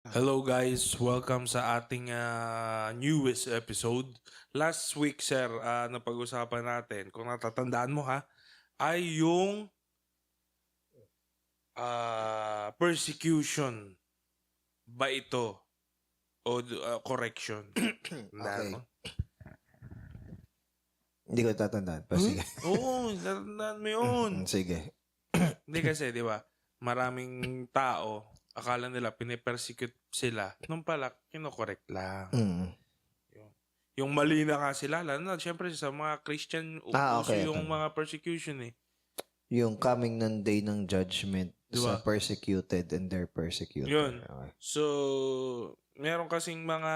Hello guys, welcome sa ating newest episode. Last week sir, napag-usapan natin, kung natatandaan mo ha, ay yung persecution ba ito o correction? Tandaan Okay. mo? Hindi ko tatandaan. Pero sige. Oo, natatandaan mo yun. Sige. Hindi kasi, di ba, maraming tao, akala nila pinipersecute sila, nung pala, kinokorek lang. Mm. Yung mali na nga sila, lalo na syempre sa mga Christian, uso Okay. yung mga persecution eh. Yung coming ng day ng judgment Diba? sa persecuted and their persecuted. Yun. Okay. So, meron kasing mga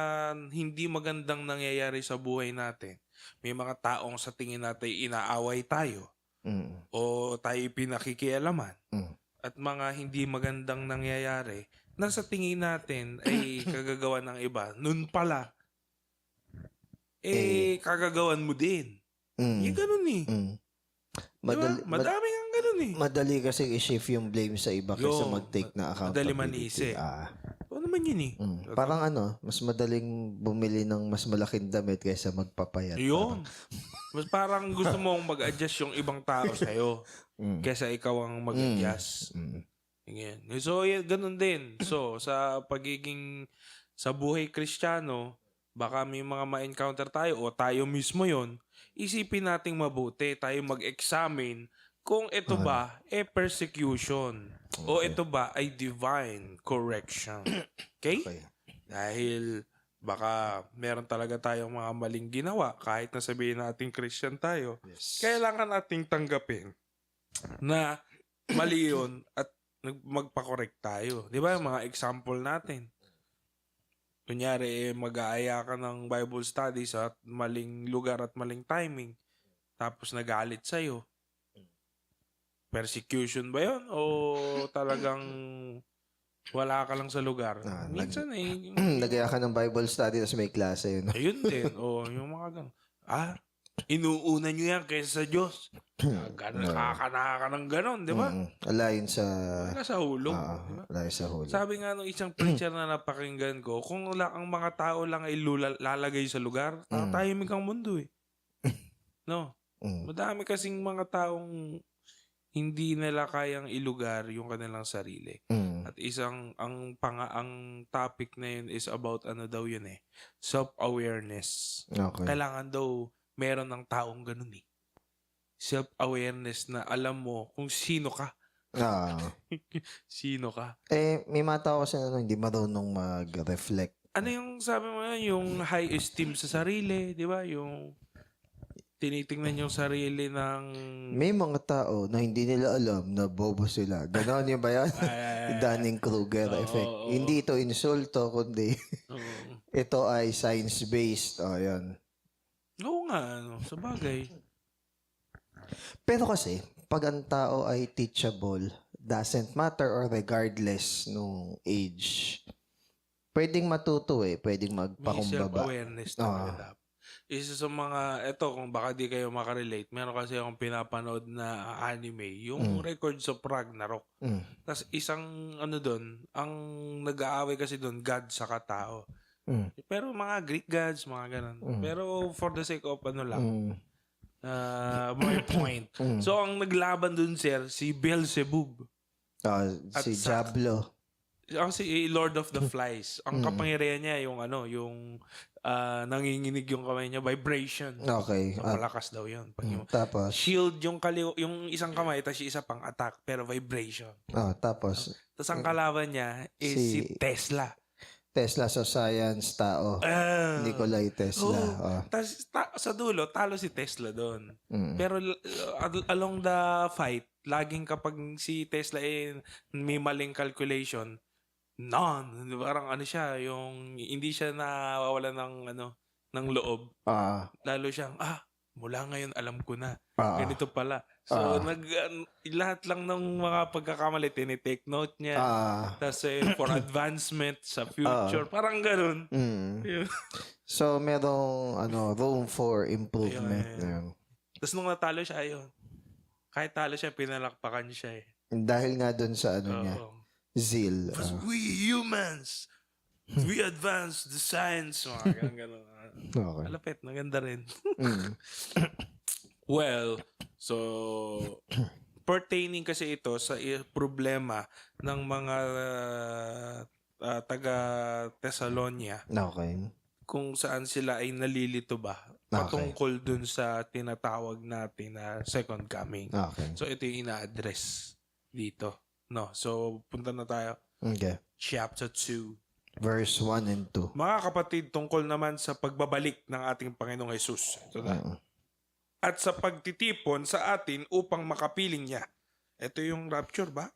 hindi magandang nangyayari sa buhay natin. May mga taong sa tingin natin inaaway tayo Mm. o tayo pinakikialaman. Mm. At mga hindi magandang nangyayari na sa tingin natin ay kagagawan ng iba. Nun pala, kagagawan mo din. Mm. Yung ganun eh. Mm. Diba? Madami ang ganun eh. Madali kasi i-shift yung blame sa iba kaysa Yo, mag-take na madali accountability. manisi. Ah. Ano naman yun eh. Parang mas madaling bumili ng mas malaking damit kaysa magpapayat. Yun. Mas parang gusto mong mag-adjust yung ibang tao sa'yo kesa ikaw ang mag-adjust. Ganyan. So, ganun din. So, sa buhay Kristiyano, baka may mga ma-encounter tayo o tayo mismo yon, isipin nating mabuti, tayo mag-examine kung ito ba persecution o ito ba ay divine correction. Okay? Okay. Dahil baka meron talaga tayong mga maling ginawa kahit na sabihin natin Christian tayo. Yes. Kailangan nating tanggapin na mali yun at magpa-correct tayo. Di ba? Mga example natin. Kunyari, mag-aaya ka ng Bible study sa maling lugar at maling timing. Tapos nagalit sa'yo. Persecution ba yun? O talagang wala ka lang sa lugar? Minsan Nagaya ka ng Bible study tapos may klase yun. ayun din. O yung mga ganun. Inuuna nyo yan kaysa sa Diyos. Kakanaha ka ng ganun, di ba? Alayon sa... Wala sa hulog. Di ba? Alayon sa huli. Sabi nga nung isang preacher na napakinggan ko, kung ang mga tao lang ay lalagay sa lugar, tatahimik ang mundo eh. No? Madami kasing mga taong hindi nila kayang ilugar yung kanilang sarili. At ang topic na yun is about daw yun eh, self-awareness. Okay. Kailangan daw meron ng taong ganun eh. Self-awareness na alam mo kung sino ka. Sino ka. May mga tao kasi hindi marunong mag-reflect. Ano yung sabi mo yan? Yung high esteem sa sarili, di ba? Yung tinitingnan yung sarili ng... May mga tao na hindi nila alam na bobo sila. Ganon yun ba yan? Dunning-Kruger effect. Hindi ito insulto, kundi ito ay science-based. Yan. Oo nga, sa bagay. Pero kasi, pag ang tao ay teachable, doesn't matter or regardless nung age, pwedeng matuto Pwedeng May magpakumbaba. self-awareness talaga dapat. Isa sa mga, kung baka di kayo makarelate, meron kasi akong pinapanood na anime, yung Records of Ragnarok. Tapos isang, doon, ang nag-aaway kasi doon, God sa katao. Pero mga Greek gods, mga ganun. Pero for the sake of lang, my point. So, ang naglaban dun, sir, si Beelzebub. Si Diablo. Si Lord of the Flies. Ang kapangyarihan niya, yung nanginginig yung kamay niya, vibration. Okay. So, malakas daw yun. Pag yung Tapos? shield yung yung isang kamay, tapos yung isa pang attack, pero vibration. Tapos? Tapos ang kalaban niya is si Tesla. Tesla sa science, tao. Nikolai Tesla. Tapos sa dulo, talo si Tesla doon. Pero along the fight, laging kapag si Tesla may maling calculation, parang siya, yung hindi siya nawawala ng loob. Lalo siyang, mula ngayon alam ko na. Ganito pala. So, lahat lang ng mga pagkakamali, tinitake note niya. Tapos, for advancement sa future. Parang ganun. So, merong room for improvement. Tapos, nung natalo siya, ayun. Kahit talo siya, pinalakpakan siya Dahil nga dun sa niya, zeal. We humans We advance the science. Mga ganun. Okay. Malapit, maganda rin. Mm. Well, so pertaining kasi ito sa problema ng mga taga Thessalonia Okay. kung saan sila ay nalilito ba patungkol dun sa tinatawag natin na second coming. Okay. So ito yung ina-address dito. No, so punta na tayo. Okay. Chapter 2. Verse 1 and 2. Mga kapatid, tungkol naman sa pagbabalik ng ating Panginoong Jesus. Ito na. At sa pagtitipon sa atin upang makapiling niya. Ito yung rapture ba?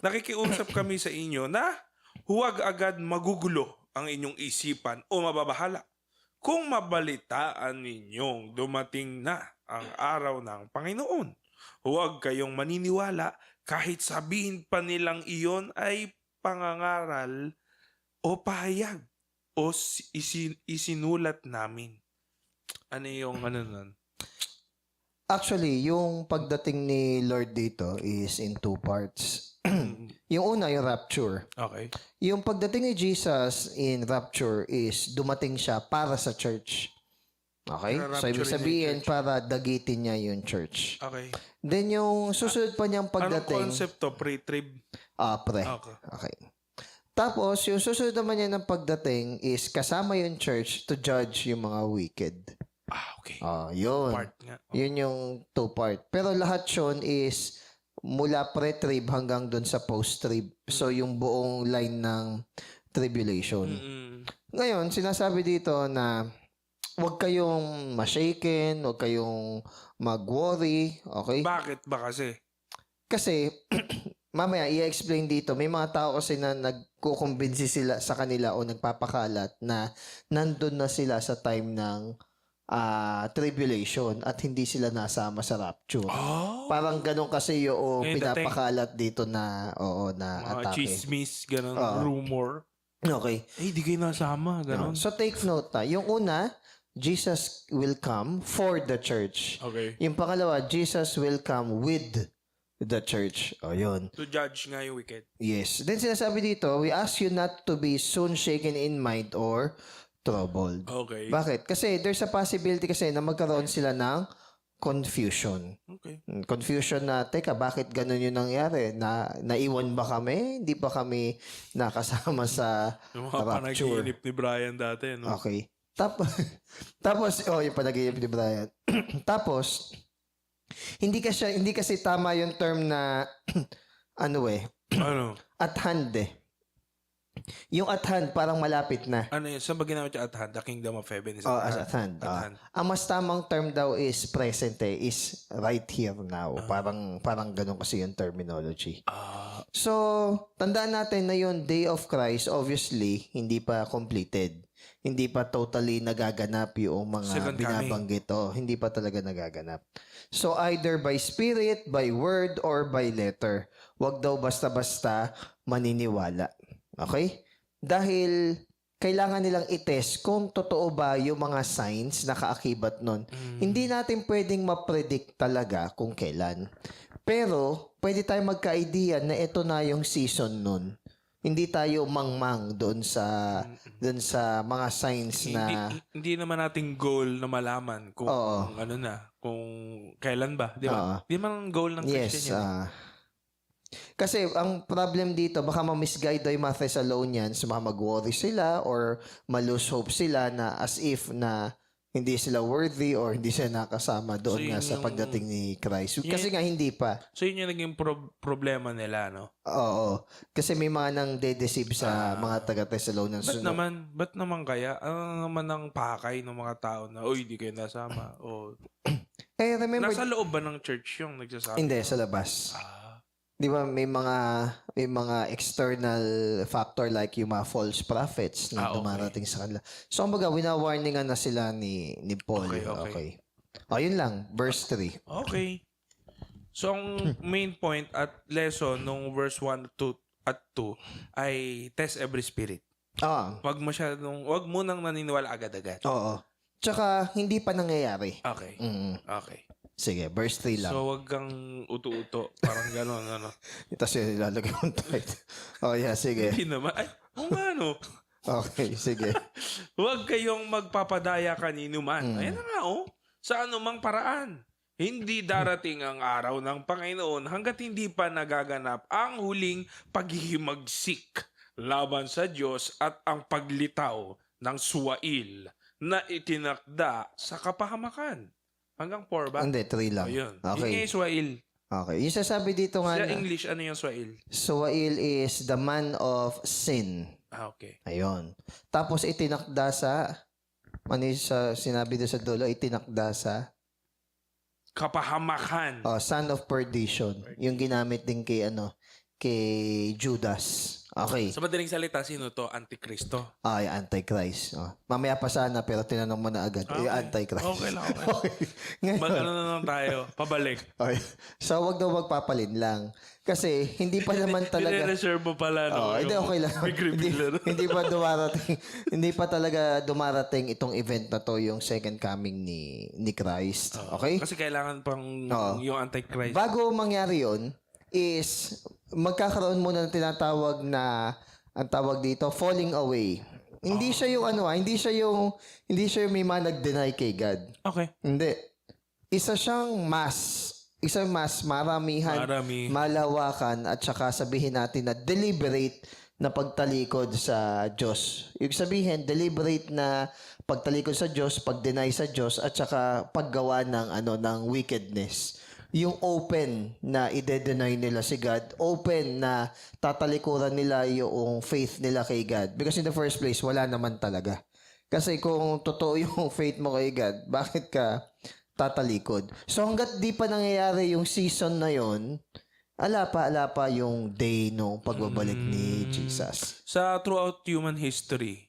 Nakikiusap kami sa inyo na huwag agad magugulo ang inyong isipan o mababahala. Kung mabalitaan ninyong dumating na ang araw ng Panginoon, huwag kayong maniniwala kahit sabihin pa nilang iyon ay pangangaral o pahayag o isinulat namin. Ano yung ano nun? Actually, yung pagdating ni Lord dito is in two parts. Yung una, yung rapture. Okay. Yung pagdating ni Jesus in rapture is dumating siya para sa church. Okay? So, ibig sabihin, para dagitin niya yung church. Okay. Then, yung susunod pa niyang Anong pagdating... concept to? Pre-trib? Pre. Okay. Okay. Tapos, yung susunod naman niya ng pagdating is kasama yung church to judge yung mga wicked. Okay. Yun. Part nga. Yun yung two part. Pero lahat yun is mula pre-trib hanggang dun sa post-trib. So, yung buong line ng tribulation. Ngayon, sinasabi dito na huwag kayong ma-shaken, huwag kayong mag-worry, okay? Bakit ba kasi? Kasi, mamaya, i-explain dito, may mga tao kasi na nagkukumbinsi sila sa kanila o nagpapakalat na nandun na sila sa time ng tribulation at hindi sila nasama sa rapture. Parang ganun kasi yung pinapakalat dito na, na mga atake. chismis, ganun, rumor. Okay. Di kayo nasama, ganun. So, take note na. Yung una, Jesus will come for the church. Okay. Yung pangalawa, Jesus will come with the church. Yun. To judge nga yung wicked. Yes. Then sinasabi dito, we ask you not to be soon shaken in mind or troubled. Okay. Bakit? Kasi there's a possibility kasi na magkaroon sila ng confusion. Okay. Confusion na, teka, bakit ganun yung nangyari? Naiwan ba kami? Hindi ba kami nakasama sa Yung mga rapture? panaginip ni Brian dati, no? Okay. Tapos, yung panaginip ni Brian. Tapos, hindi kasi tama yung term na, ano, at hand Yung at hand, parang malapit na. Ano yun? Saan ba ginamit yung at hand? The kingdom of heaven is As at hand. Ang mas tamang term daw is present is right here now. Parang ganun kasi yung terminology. So, tandaan natin na yung day of Christ, obviously, hindi pa completed. Hindi pa totally nagaganap yung mga binabanggit. Hindi pa talaga nagaganap. So, either by spirit, by word, or by letter. Wag daw basta-basta maniniwala. Okay? Dahil kailangan nilang itest kung totoo ba yung mga signs na kaakibat nun. Hindi natin pwedeng ma-predict talaga kung kailan. Pero, pwede tayong magka-idea na ito na yung season nun. Hindi tayo mangmang doon sa mga signs na... Hindi naman nating goal na malaman kung ano na, kung kailan ba. Di ba? Hindi naman goal ng Christian yun. Kasi ang problem dito, baka ma-misguide yung mga Thessalonians, baka mag-worry sila or ma-lose hope sila na as if na hindi sila worthy or hindi sila nakasama doon nga sa pagdating ni Christ. Kasi nga hindi pa. So yun yung naging problema nila, no? Oo. Kasi may mga nang de-deceive sa mga taga-Thessalonians. Ba't naman kaya? Ano naman ang pakay ng mga tao na, uy, di kayo nasama? O... remember... Nasa loob ba ng church yung nagsasabi? Hindi, sa labas. Di ba may mga external factor like yung mga false prophets na dumarating sa kanila. So, kumbaga, wina-warningan na sila ni Paul. Okay. Yun lang. Verse 3. Okay. So, ang main point at lesson nung verse 1 at 2 ay test every spirit. Wag mo nang naniniwala agad-agad. Oo. Tsaka, hindi pa nangyayari. Okay. Okay. Sige, verse 3 lang. So, wag kang uto-uto. Parang gano'n, ano. Tapos yun, ilalagay mong tight. Yeah, sige. Hindi naman. Ay, nga, no. Okay, sige. Huwag kayong magpapadaya kanino man. Ayan na nga, sa anumang paraan. Hindi darating ang araw ng Panginoon hanggat hindi pa nagaganap ang huling paghihimagsik laban sa Diyos at ang paglitaw ng suwail na itinakda sa kapahamakan. Hanggang 4 ba? Hindi, 3 lang. Ayun. Yun Okay. nga yung suwail. Okay. Yung sasabi dito nga Sa na, English, ano yung suwail? Suwail is the man of sin. Okay. Ayun. Tapos itinakda sa, ano yung sinabi doon sa dulo, itinakda sa Kapahamakan. son of perdition. Yung ginamit din kay, kay Judas. Okay. Sa madaling salita, sino to? Antikristo. Yung Antichrist. Mamaya pa sana, pero tinanong mo na agad. Yung Antichrist. Okay lang. Okay. Okay. Ngayon, Mag-ano na lang tayo? Pabalik. okay. So, wag daw magpapalin lang. Kasi, hindi pa naman talaga... Reserve mo pala. No? Hindi, okay lang. Big reveal. hindi pa dumarating. Hindi pa talaga dumarating itong event na to, yung second coming ni Christ. Okay? Kasi kailangan pang yung Antichrist. Bago mangyari yon is magkakaroon muna ng tinatawag na ang tawag dito falling away. Hindi siya yung hindi siya yung may mga nag-deny kay God. Okay. Hindi. Isang mass, maramihan, malawakan, at saka sabihin natin na deliberate na pagtalikod sa Diyos. Ibig sabihin, deliberate na pagtalikod sa Diyos, pag-deny sa Diyos, at saka paggawa ng wickedness. Yung open na ide-deny nila si God, open na tatalikuran nila yung faith nila kay God. Because in the first place, wala naman talaga. Kasi kung totoo yung faith mo kay God, bakit ka tatalikod? So hanggat di pa nangyayari yung season na yon, ala pa yung day no pagbabalik ni Jesus. Sa throughout human history,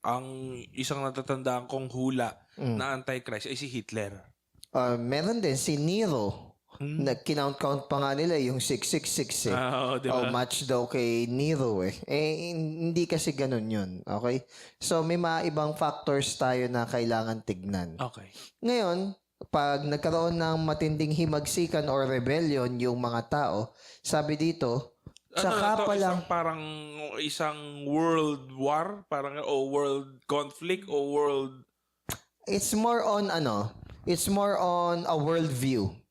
ang isang natatandaan kong hula na Antichrist ay si Hitler. Meron din si Nero. Nag-count pa nga nila yung 6666 diba? Match daw kay Nero hindi kasi ganun yun. Okay? So may mga ibang factors tayo na kailangan tignan. Okay. Ngayon, pag nagkaroon ng matinding himagsikan or rebellion yung mga tao, sabi dito, saka pa lang isang world war, world conflict o world. It's more on a world view.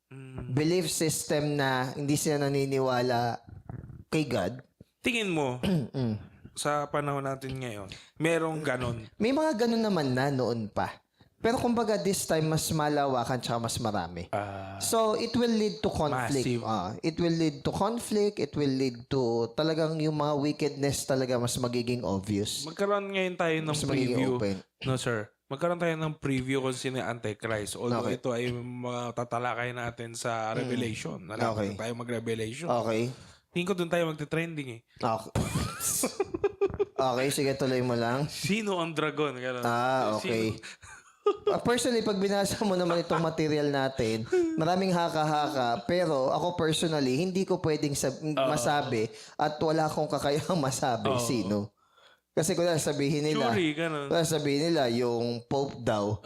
Belief system na hindi sila naniniwala kay God. Tingin mo, sa panahon natin ngayon, merong ganon? May mga ganon naman na noon pa. Pero kumbaga this time, mas malawakan tsaka mas marami. So, it will lead to conflict. It will lead to conflict. It will lead to talagang yung mga wickedness talaga mas magiging obvious. Magkaroon ngayon tayo ng Mas preview. open. No, sir. Magkaroon tayo ng preview kung sino yung Antichrist. Although ito ay tatalakay natin sa Revelation. Nalapit tayo mag-Revelation. Okay. Tingin ko doon tayo magte-trending eh. Okay. Okay, sige, tuloy mo lang. Sino ang dragon? Ganun. Okay. Personally, pag binasa mo naman itong material natin, maraming haka-haka, pero ako personally, hindi ko pwedeng masabi at wala akong kakayahang masabi sino. Kasi kung sabihin nila, yung Pope daw,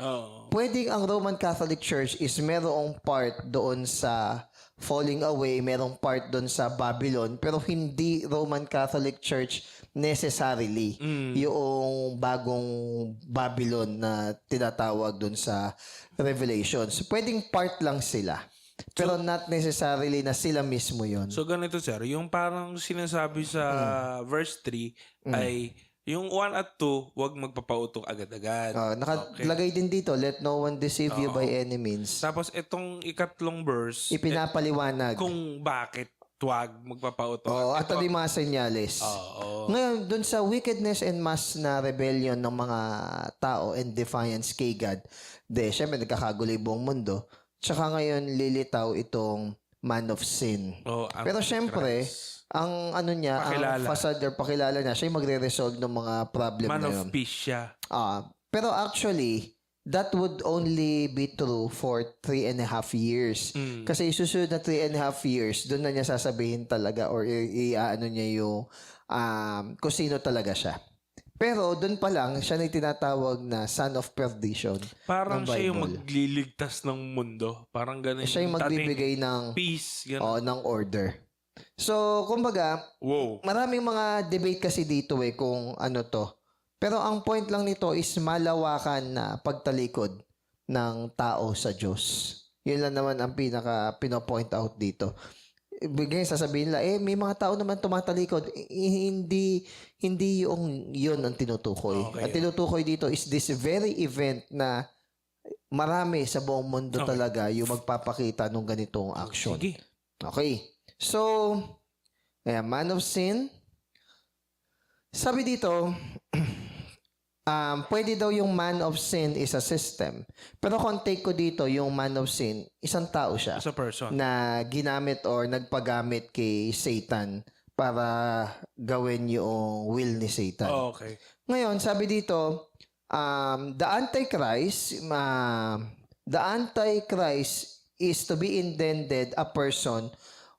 pwedeng ang Roman Catholic Church is merong part doon sa falling away, merong part doon sa Babylon, pero hindi Roman Catholic Church necessarily yung bagong Babylon na tinatawag doon sa Revelations. Pwedeng part lang sila. Pero not necessarily na sila mismo yon. So ganito sir, yung parang sinasabi sa verse 3 ay yung 1 at 2, huwag magpapautok agad-agad. Nakalagay din dito, let no one deceive you by any means. Tapos itong ikatlong verse, ipinapaliwanag kung bakit huwag magpapautok. At yung mga senyales. Ngayon, dun sa wickedness and mass na rebellion ng mga tao and defiance kay God, syempre nagkakagulo yung buong mundo. Tsaka ngayon, lilitaw itong man of sin. Pero syempre, ang ang facade or pakilala niya, siya yung magre-resolve ng mga problem na yun. Man of peace siya. Pero actually, that would only be true for 3.5 years. Kasi susunod na 3.5 years, doon na niya sasabihin talaga or i-ano niya yung kung sino talaga siya. Pero doon pa lang, siya na tinatawag na son of perdition. Parang siya yung magliligtas ng mundo. Parang ganun. Siya yung magbibigay ng peace. Ng order. So, kumbaga, maraming mga debate kasi dito kung ano to. Pero ang point lang nito is malawakan na pagtalikod ng tao sa Diyos. Yun lang naman ang pinaka pino-point out dito. Bigay sasabihin nila, may mga tao naman tumatalikod. Hindi yung yun ang tinutukoy. Okay. Ang tinutukoy dito is this very event na marami sa buong mundo talaga yung magpapakita ng ganitong action. Sige. Okay. So, man of sin. Sabi dito, pwede daw yung man of sin is a system. Pero kung take ko dito, yung man of sin, isang tao siya As a person. na ginamit or nagpagamit kay Satan para gawin yung will ni Satan. Okay. Ngayon, sabi dito, the Antichrist is to be intended a person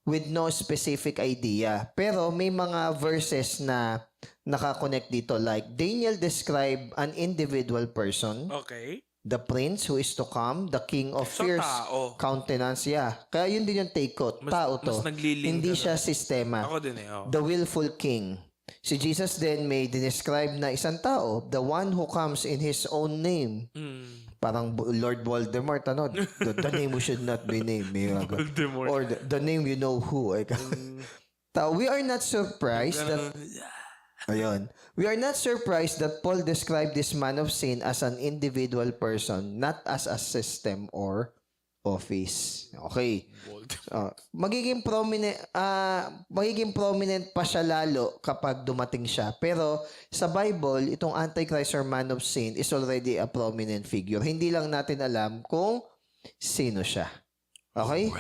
with no specific idea. Pero may mga verses na nakakonect dito, like Daniel described an individual person, Okay. the prince who is to come, the king of So, fierce tao. countenance. Yeah. Kaya yun din yung take ko. Tao to. mas nagliling Hindi ka siya sistema. Ako din eh. Oh. The willful king. Si Jesus then may describe na isang tao, the one who comes in his own name. Parang Lord Voldemort, ano? The name who should not be named. Voldemort. Or the name you know who. We are not surprised that Ayun. We are not surprised that Paul described this man of sin as an individual person, not as a system or office. Okay. Magiging prominent pa siya lalo kapag dumating siya. Pero sa Bible, itong Antichrist or man of sin is already a prominent figure. Hindi lang natin alam kung sino siya. Okay?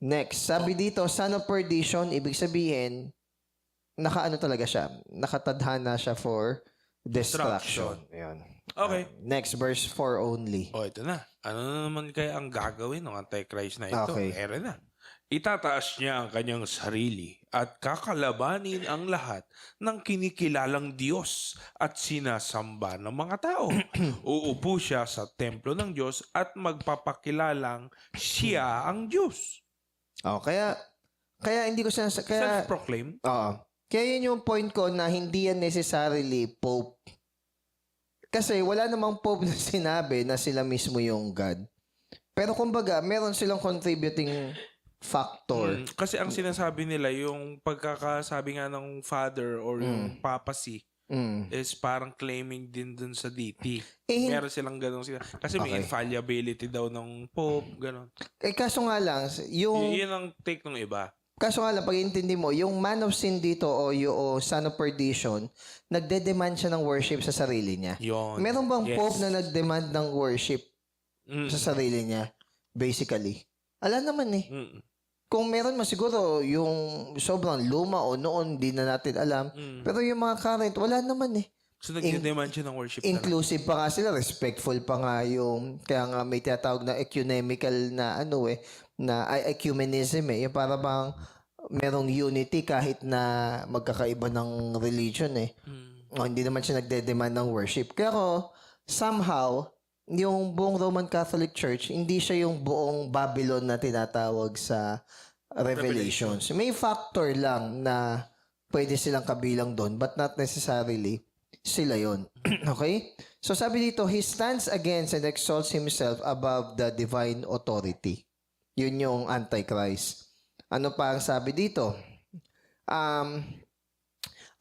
Next, sabi dito, son of perdition, ibig sabihin, nakaano talaga siya. Nakatadhana siya for destruction. Ayan. Okay. Next, verse 4 only. Ito na. Ano na naman kaya ang gagawin ng Antichrist na ito? Okay. Meron na. Itataas niya ang kanyang sarili at kakalabanin ang lahat ng kinikilalang Diyos at sinasamba ng mga tao. Uupo siya sa templo ng Diyos at magpapakilalang siya ang Diyos. Kaya hindi ko kaya Self-proclaimed? Kaya yun yung point ko na hindi yan necessarily Pope. Kasi wala namang Pope na sinabi na sila mismo yung God. Pero kumbaga, meron silang contributing factor. Kasi ang sinasabi nila, yung pagkakasabi nga ng father or yung papacy is parang claiming din dun sa deity. Meron silang ganun sila. Kasi may infallibility daw ng Pope, ganun. Kaso nga lang, Yun ang take ng iba. Kaso nga lang, pag-intindi mo, yung man of sin dito o yung son of perdition, nagde-demand siya ng worship sa sarili niya. Yun. Meron bang Pope na nag-demand ng worship sa sarili niya? Basically. Ala naman eh. Kung meron man siguro yung sobrang luma o noon, di na natin alam. Pero yung mga current, wala naman eh. So, nag-demand siya ng worship inclusive pa nga sila, respectful pa nga yung, kaya nga may tinatawag na ecumenical na na ecumenism yung para bang merong unity kahit na magkakaiba ng religion hindi naman siya nagde-demand ng worship. Pero somehow, yung buong Roman Catholic Church, hindi siya yung buong Babylon na tinatawag sa Revelations. May factor lang na pwede silang kabilang doon, but not necessarily sila yon. Okay? So sabi dito, he stands against and exalts himself above the divine authority. Yun yung Antichrist. Ano pa ang sabi dito?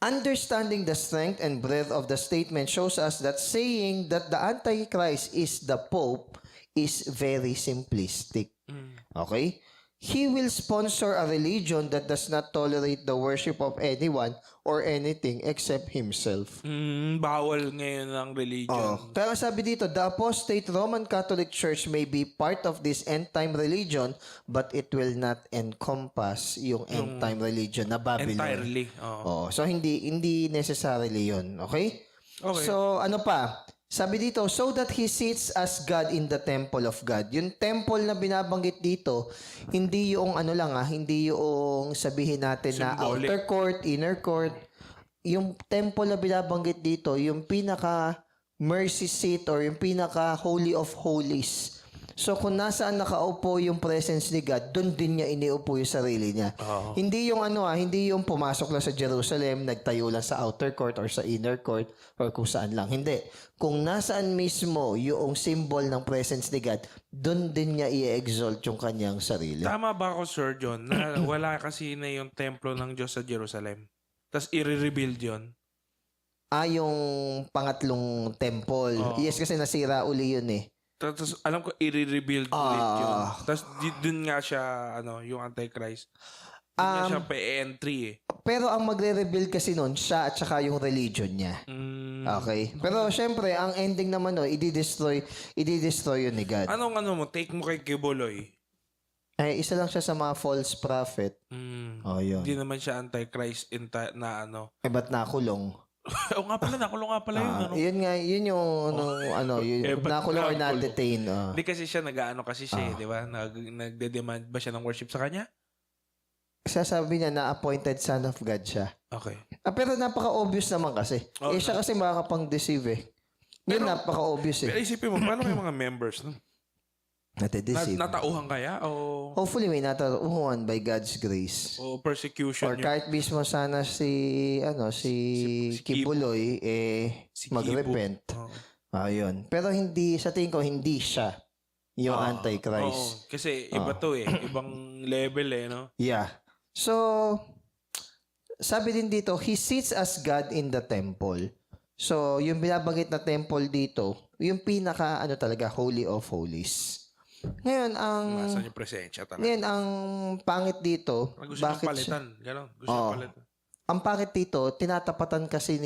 Understanding the strength and breadth of the statement shows us that saying that the Antichrist is the Pope is very simplistic. Okay? He will sponsor a religion that does not tolerate the worship of anyone or anything except himself. Bawal ngayon ang religion. Kaya sabi dito, the apostate Roman Catholic Church may be part of this end-time religion, but it will not encompass yung end-time religion na Babylon. Entirely. So, hindi necessarily yun. Okay? So, ano pa? Sabi dito, so that he sits as God in the temple of God. Yung temple na binabanggit dito, hindi yung hindi yung sabihin natin na outer court, inner court. Yung temple na binabanggit dito, yung pinaka mercy seat or yung pinaka holy of holies. So kung nasaan nakaupo yung presence ni God, doon din niya iniupo yung sarili niya. Oo. Hindi yung hindi yung pumasok lang sa Jerusalem, nagtayo lang sa outer court or sa inner court or kung saan lang. Hindi. Kung nasaan mismo yung symbol ng presence ni God, doon din niya i-exalt yung kanyang sarili. Tama ba ako, Sir John, na wala kasi na yung templo ng Diyos sa Jerusalem? Tapos i-rebuild yun? Yung pangatlong temple. Oo. Yes, kasi nasira uli yun eh. Tapos alam ko i-rebuild ulit yun. Tapos dun nga siya, yung Antichrist. Dun nga siya pa-entry eh. Pero ang magre-rebuild kasi nun, siya at saka yung religion niya. Okay? Pero syempre, ang ending naman nun, i-destroy yun ni God. Anong mo? Take mo kay Kibuloy. Isa lang siya sa mga false prophet. Yun. Hindi naman siya Antichrist na Ba't nakulong? Oo nga pala, nakulong nga pala yun. Yun nga, yun yung nakulong or na-detain. Hindi kasi siya kasi siya, di ba? Nagde-demand ba siya ng worship sa kanya? Sasabi niya na appointed son of God siya. Okay. Pero napaka-obvious naman kasi. Siya kasi makakapang-deceive eh. Yun, napaka-obvious eh. Pero isipin mo, paano yung mga members? No? Nati-deceive. Natauhan kaya? O Hopefully may natauhan by God's grace. o persecution? Or kahit mismo sana si Kibuloy mag-repent. Ayun. Pero hindi, sa tingin ko, hindi siya yung Antichrist. Kasi iba to eh. Ibang level eh, no? Yeah. So, sabi din dito, He sits as God in the temple. So, yung binabanggit na temple dito, yung pinaka, talaga, Holy of Holies. Ngayon, Nasaan yung presensya talaga? Ngayon, ang pangit dito, Gusto bakit palitan? Ganon. Gusto palitan. Ang pangit dito, tinatapatan kasi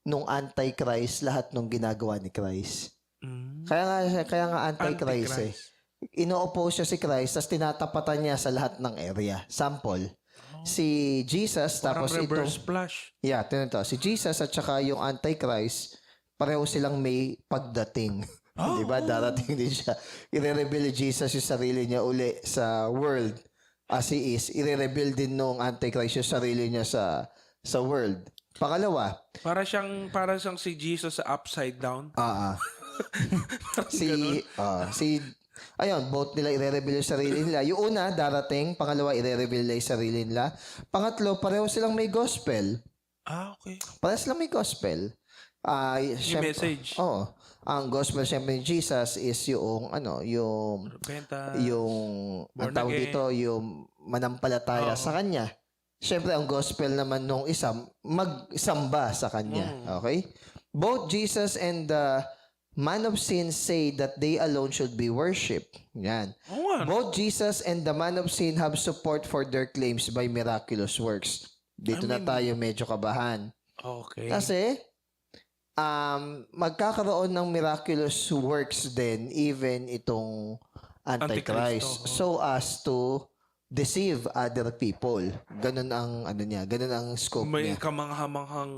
nung Antichrist lahat nung ginagawa ni Christ. Kaya nga Antichrist eh. Ino-oppose siya si Christ, tapos tinatapatan niya sa lahat ng area. Sample, si Jesus, Parang tapos reverse flash. Yeah, si Jesus at saka yung Antichrist, pareho silang may pagdating. Diba? Darating din siya. I-reveal Jesus yung sarili niya uli sa world as he is. I-reveal din nung Antichrist yung sarili niya sa world. Pangalawa. Para siyang si Jesus sa upside down. Ayun, both nila i-reveal yung sarili nila. Yung una, darating. Pangalawa, i-reveal nila yung sarili nila. Pangatlo, pareho silang may gospel. Okay. Pareho silang may gospel. Yung message. Oo. Ang gospel siyempre ni Jesus is yung ang tawag dito, yung manampalataya sa kanya. Siyempre ang gospel naman nung isa magsamba sa kanya. Okay? Both Jesus and the man of sin say that they alone should be worshipped. Yan. Both Jesus and the man of sin have support for their claims by miraculous works. Dito na tayo medyo kabahan. Okay. Kasi magkakaroon ng miraculous works din even itong Antichrist so as to deceive other people. Ganun ang ganun ang scope May niya. kamanghamanghang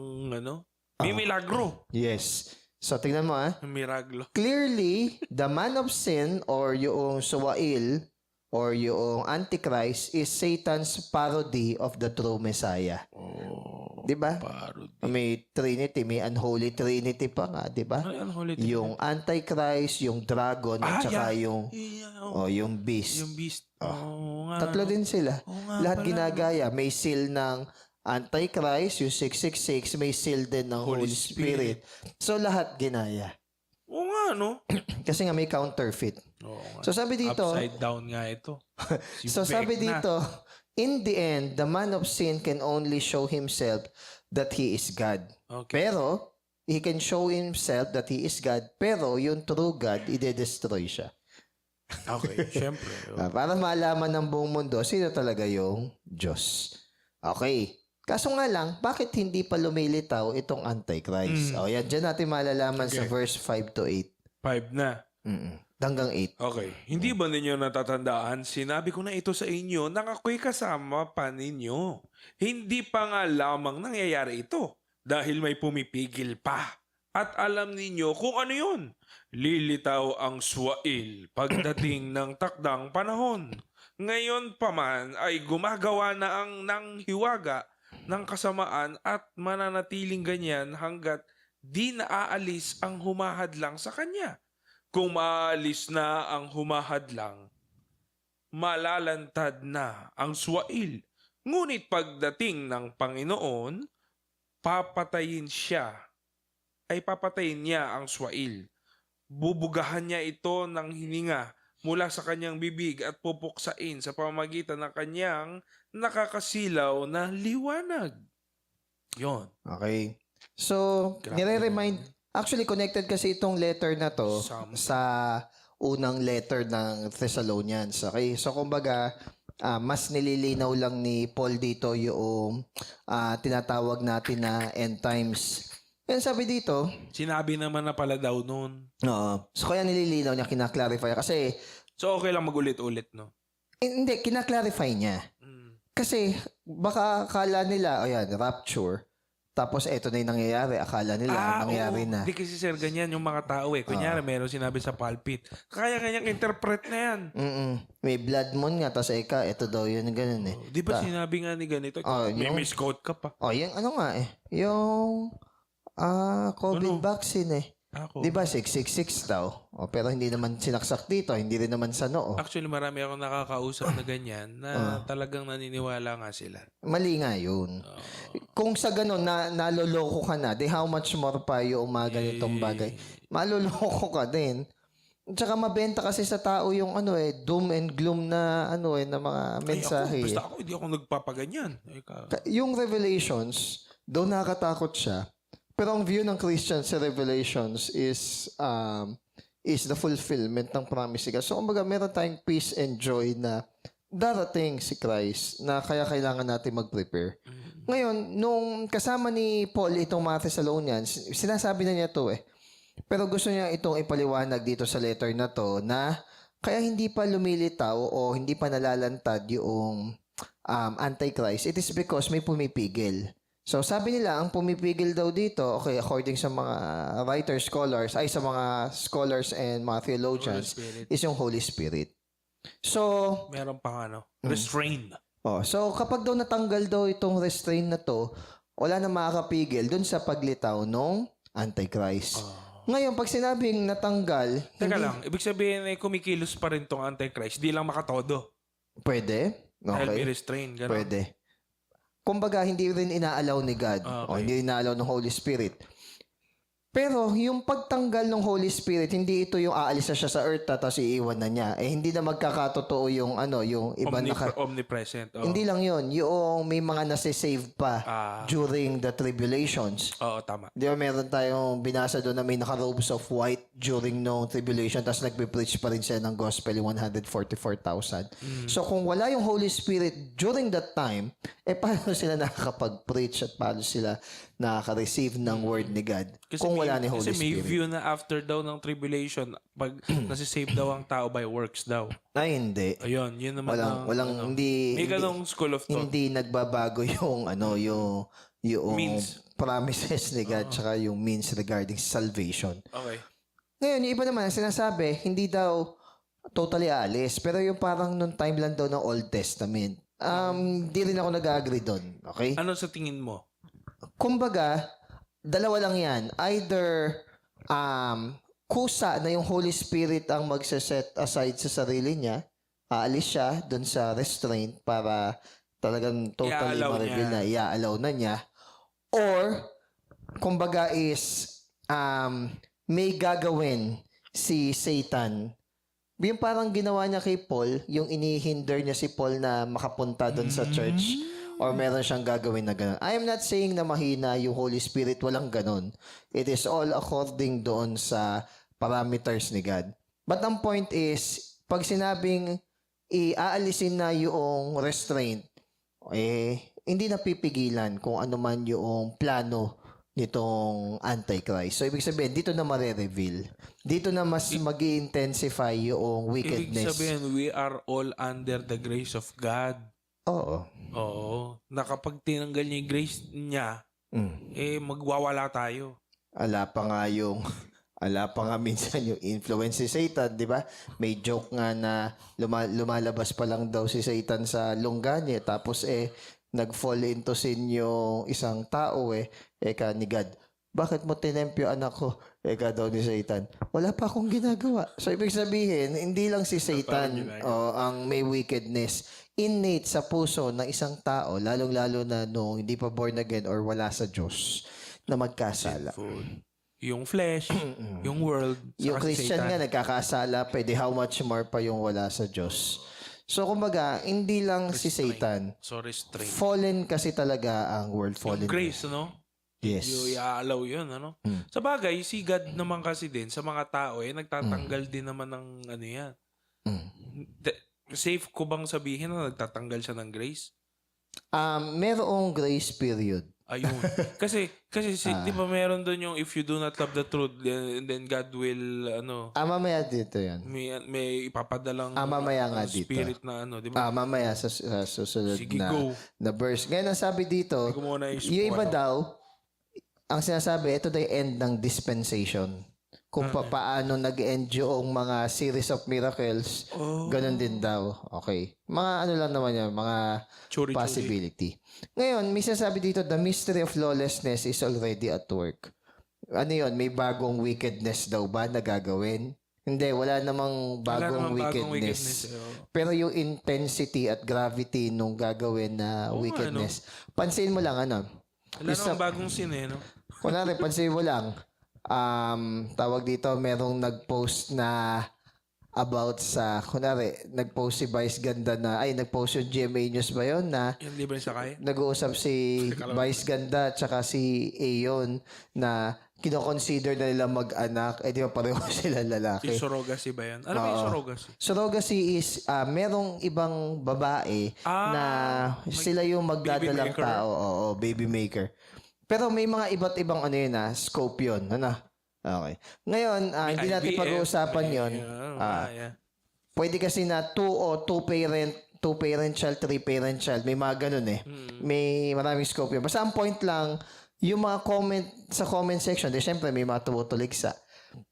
may milagro. Yes. So tingnan mo Miraglo. Clearly, the man of sin or yung Suwail or yung Antichrist is Satan's parody of the true Messiah. Diba? Parody. May Trinity, may Unholy Trinity pa nga, diba? Unholy Trinity. Yung Antichrist, yung Dragon, at saka yung Beast. Yung Beast. Tatlo din sila. Lahat ginagaya. May seal ng Antichrist, yung 666, may seal din ng Holy Spirit. So, lahat ginaya. Oo nga, no? Kasi nga may counterfeit. So, sabi dito... Upside down nga ito. sabi dito... In the end, the man of sin can only show himself that he is God. Okay. Pero, he can show himself that he is God, pero yung true God, ide-destroy siya. Okay, syempre. Para malaman ng buong mundo, sino talaga yung Diyos. Okay. Kaso nga lang, bakit hindi pa lumilitaw itong Antichrist? Yan, dyan natin malalaman sa verse 5 to 8. 5 na. Hanggang 8. Okay. Hindi ba ninyo natatandaan? Sinabi ko na ito sa inyo nang ako'y kasama pa ninyo. Hindi pa nga lamang nangyayari ito dahil may pumipigil pa. At alam ninyo kung ano yun. Lilitaw ang Suwail pagdating ng takdang panahon. Ngayon pa man ay gumagawa na ang nanghiwaga ng kasamaan at mananatiling ganyan hanggat di naaalis ang humahadlang sa kanya. Kung maalis na ang humahadlang, malalantad na ang swail. Ngunit pagdating ng Panginoon, papatayin niya ang swail. Bubugahan niya ito ng hininga mula sa kanyang bibig at pupuksain sa pamamagitan ng kanyang nakakasilaw na liwanag. Yon. Okay. So, Grabe nire-remind, actually connected kasi itong letter na to sa unang letter ng Thessalonians. Okay? So, kumbaga, mas nililinaw lang ni Paul dito yung tinatawag natin na end times. Yan sabi dito. Sinabi naman na pala daw noon. Oo. So, kaya nililinaw niya, kinaklarify. Kasi, So, okay lang magulit-ulit, no? hindi, kinaklarify niya. Kasi, baka akala nila, ayan, rapture. Tapos, eto na yung nangyayari. Akala nila, nangyayari na. Hindi kasi sir, ganyan yung mga tao eh. Kunyari, meron sinabi sa pulpit. Kaya kanyang interpret na yan. May blood moon nga, tapos eto daw yun, ganun eh. Di ba sinabi nga ni ganito? May misquote ka pa. Yung ano nga eh. Yung COVID vaccine eh. Ako. Di ba 666 daw? Pero hindi naman sinaksak dito. Hindi rin naman sa noo. Actually, marami akong nakakausap na ganyan na talagang naniniwala nga sila. Mali nga yun. Kung sa ganun, naloloko ka na, di how much more pa yung mga ganitong bagay. Maloloko ka din. Tsaka mabenta kasi sa tao yung doom and gloom na na mga mensahe. Basta ako, hindi ako nagpapaganyan. Yung Revelations, doon nakakatakot siya. Pero ang view ng Christians sa Revelations is the fulfillment ng promise. So, kumbaga, meron tayong peace and joy na darating si Christ na kaya kailangan natin mag-prepare. Ngayon, nung kasama ni Paul itong mga Thessalonians, sinasabi na niya to eh. Pero gusto niya itong ipaliwanag dito sa letter na to na kaya hindi pa lumilitaw o hindi pa nalalantad yung Antichrist. It is because may pumipigil. So, sabi nila, ang pumipigil daw dito, okay, according sa mga writers, sa mga scholars and mga theologians, is yung Holy Spirit. So, meron pang restrain. So, kapag daw natanggal daw itong restrain na to, wala na makakapigil dun sa paglitaw ng Antichrist. Ngayon, pag sinabing natanggal... Teka lang, ibig sabihin kumikilos pa rin tong Antichrist, di lang makatodo. Pwede. Dahil may restrain, gano'n. Pwede. Kumbaga, hindi rin inaalaw ni God o hindi inaalaw ng Holy Spirit. Pero yung pagtanggal ng Holy Spirit, hindi ito yung aalis na siya sa earth tapos iiwan na niya. Hindi na magkakatotoo yung yung iba omnipresent. Hindi lang yun. Yung may mga nasa-save pa during the tribulations. Oo, tama. Di ba meron tayong binasa doon na may naka-robes of white during no tribulation tapos nagpe-preach pa rin siya ng gospel yung 144,000. So kung wala yung Holy Spirit during that time, paano sila nakakapag-preach at paano sila nakaka-receive ng word ni God kung wala ni Holy Spirit? Kasi may view na after daw ng tribulation, pag nasi-save daw ang tao by works daw. Ay, hindi. Ayun, yun naman hindi. May ganong school of thought. Hindi nagbabago yung yung means. Promises ni God tsaka yung means regarding salvation. Okay. Ngayon, yung iba naman, sinasabi, hindi daw totally alis. Pero yung parang nung time lang daw ng Old Testament. Di rin ako nag-agree doon. Okay? Ano sa tingin mo? Kumbaga, dalawa lang yan. Either kusa na yung Holy Spirit ang magsaset aside sa sarili niya, aalis siya doon sa restraint para talagang totally ma-reveal na, iaalaw na niya. Or, kumbaga is, may gagawin si Satan. Yung parang ginawa niya kay Paul, yung inihinder niya si Paul na makapunta doon sa church. Or meron siyang gagawin na gano'n. I am not saying na mahina yung Holy Spirit. Walang gano'n. It is all according doon sa parameters ni God. But ang point is, pag sinabing iaalisin na yung restraint, hindi napipigilan kung ano man yung plano nitong Antichrist. So, ibig sabihin, dito na mare-reveal. Dito na mas mag-intensify yung wickedness. Ibig sabihin, we are all under the grace of God. Oo. Na kapag tinanggal niya yung grace niya, magwawala tayo. Ala pa nga minsan yung influence si Satan, di ba? May joke nga na lumalabas pa lang daw si Satan sa longganye, tapos nag-fall into sin yung isang tao ka ni God. bakit mo tinempt yung anak ko? Eka daw ni Satan, wala pa akong ginagawa. So, ibig sabihin, hindi lang si Satan ang may wickedness. Innate sa puso ng isang tao, lalong-lalo na nung hindi pa born again or wala sa Diyos, na magkasala. Yung flesh, yung world, Yung saka si Christian Satan. nga nagkakasala, pwede how much more pa yung wala sa Diyos. So, kumbaga, hindi lang si Satan. So, restraint. Fallen kasi talaga ang world. Fallen. Yung grace, ano? Yes. Yung i-allow yun, ano? Sa bagay, si God naman kasi din, sa mga tao, nagtatanggal din naman ng ano yan. Safe ko bang sabihin na nagtatanggal siya ng grace? Merong grace period. Ayun. kasi di ba meron doon yung if you do not love the truth, then God will, Mamaya dito yan. may ipapadalang mamaya nga dito. spirit na di ba? Mamaya sa susunod Sige, na, go. na verse. Ngayon, ang sabi dito, Hindi ko muna yung iba daw, ang sinasabi, ito na yung end ng dispensation. Kung paano nag-end yung mga series of miracles, ganun din daw. Okay. Mga ano lang naman yan, mga possibility. Ngayon, may sinasabi dito, the mystery of lawlessness is already at work. Ano yun? May bagong wickedness daw ba na gagawin? Hindi, wala namang bagong wickedness. Pero yung intensity at gravity nung gagawin na wickedness, pansin mo lang, Wala namang bagong sin, no? Kunwari, pansin mo lang, tawag dito, merong nag-post na about sa, kunwari, nag-post si Vice Ganda nag-post yung GMA News ba yun na Yung libre sakay? nag-uusap si Vice Ganda tsaka si Ayon na kinoconsider na nila mag-anak, di ba pareho sila lalaki. Yung surrogacy ba yan? Ano ba yung surrogacy? Surrogacy is, merong ibang babae na sila yung magdadalang maker? tao. Oo, baby maker. Pero may mga iba't ibang scope yun. Okay. Ngayon, hindi natin pag-uusapan yun. Pwede kasi na two parent child, 3-parent child. May mga ganun May maraming scope yun. Basta ang point lang, yung mga sa comment section, syempre may mga tumutuligsa.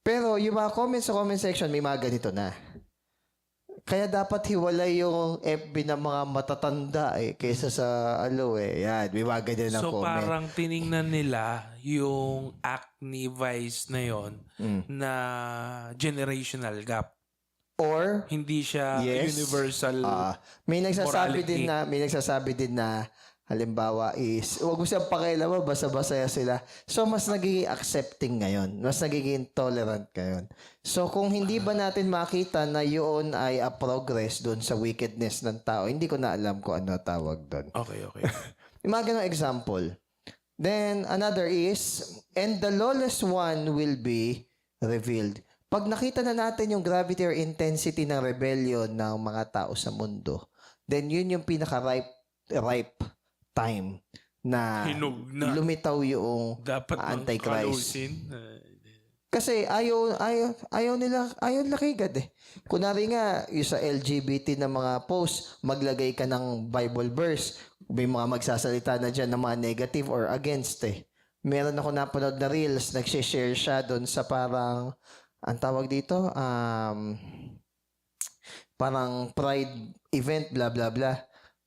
Pero yung mga sa comment section, may mga ganito na. Kaya dapat hiwalay yung FB ng mga matatanda kaysa sa Yan, may mga ganyan na So, comment. parang tiningnan nila yung acne vice na yon na generational gap. Or, Hindi siya universal may nagsasabi morality. din na halimbawa is, huwag mo siyang pakialaman, basta-basta sila. So, mas nagiging accepting ngayon. Mas nagiging tolerant ngayon. So, kung hindi ba natin makita na yun ay a progress doon sa wickedness ng tao, hindi ko na alam kung ano tawag doon. Okay. Yung mga ganong example. Then, another is, and the lawless one will be revealed. Pag nakita na natin yung gravity or intensity ng rebellion ng mga tao sa mundo, then yun yung pinaka-ripe time na lumitaw yung Antichrist. Kasi ayaw nila kay God Kunwari nga, yung sa LGBT na mga post, maglagay ka ng Bible verse. May mga magsasalita na dyan ng mga negative or against Meron ako napanood na reels, nagsishare siya doon sa parang, ang tawag dito, parang pride event, blah, blah, blah.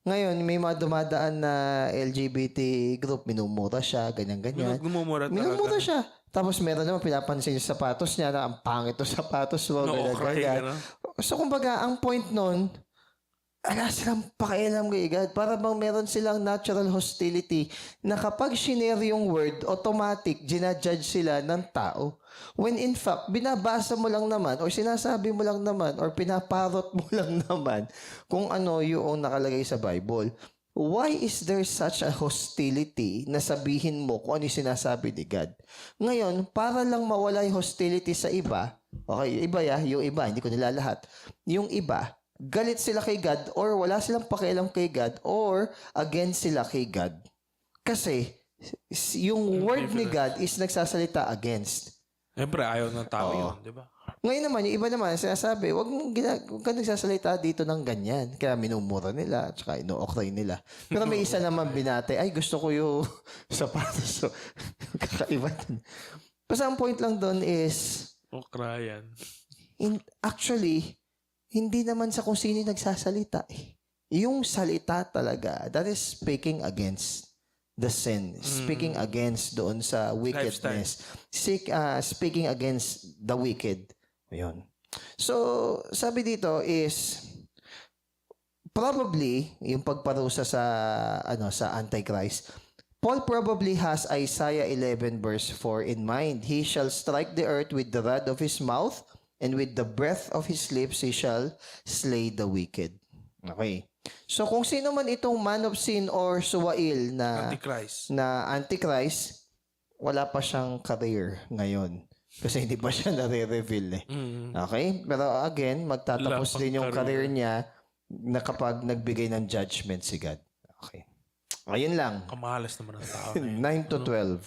Ngayon, may mga dumadaan na LGBT group, minumura siya, ganyan-ganyan. Minumura siya. Tapos meron naman pinapansin yung sapatos niya na ang pangit yung sapatos mo, ganyan-ganyan. So, kumbaga, ang point nun, wala silang pakialam kay God. Para bang meron silang natural hostility na kapag shinare yung word, automatic, ginajudge sila ng tao. When in fact, binabasa mo lang naman or sinasabi mo lang naman or pinaparot mo lang naman kung ano yung nakalagay sa Bible. Why is there such a hostility na sabihin mo kung ano yung sinasabi ni God? Ngayon, para lang mawala yung hostility sa iba, okay, yung iba, hindi ko nila lahat. Yung iba, galit sila kay God or wala silang pakialam kay God or against sila kay God. Kasi yung word ni God is nagsasalita against. Siyempre, ayaw ng tao yun, di ba? Ngayon naman, yung iba naman, sinasabi, huwag ka nagsasalita dito ng ganyan. Kaya minumura nila, at saka ino-okray nila. Pero may isa naman binate, ay gusto ko yung sapatos. So, kakaiba din. Basta ang point lang doon is, okrayan. Actually, hindi naman sa kung sino nagsasalita Yung salita talaga, that is speaking against the sin. Speaking against doon sa wickedness. Speaking against the wicked. Ayun. So, sabi dito is probably yung pagparusa sa sa Antichrist. Paul probably has Isaiah 11 verse 4 in mind. He shall strike the earth with the rod of his mouth, and with the breath of his lips he shall slay the wicked. Okay. So kung sino man itong man of sin or suwail na Antichrist, wala pa siyang career ngayon. Kasi hindi pa siya nare-reveal eh. Okay? Pero again, magtatapos din yung career niya na kapag nagbigay ng judgment si God. Okay. Ayun lang. Kamahalas naman ang tao. 9 to 12.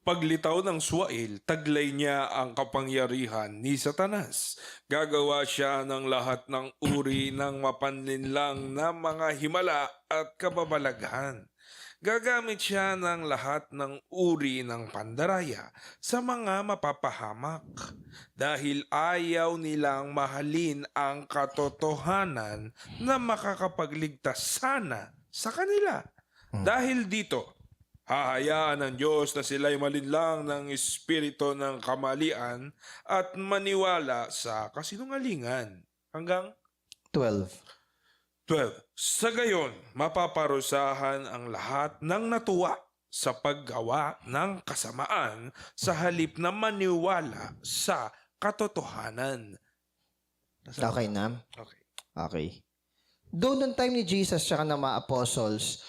Paglitaw ng Suwail, taglay niya ang kapangyarihan ni Satanas. Gagawa siya ng lahat ng uri ng mapanlinlang na mga himala at kababalaghan. Gagamit siya ng lahat ng uri ng pandaraya sa mga mapapahamak dahil ayaw nilang mahalin ang katotohanan na makakapagligtas sana sa kanila. Dahil dito, hahayaan ng Diyos na sila'y malinlang ng espiritu ng kamalian at maniwala sa kasinungalingan. Hanggang 12. Sa gayon, mapaparusahan ang lahat ng natuwa sa paggawa ng kasamaan sa halip na maniwala sa katotohanan. Okay na? Okay. Okay. Doon ng time ni Jesus tsaka ng mga apostles,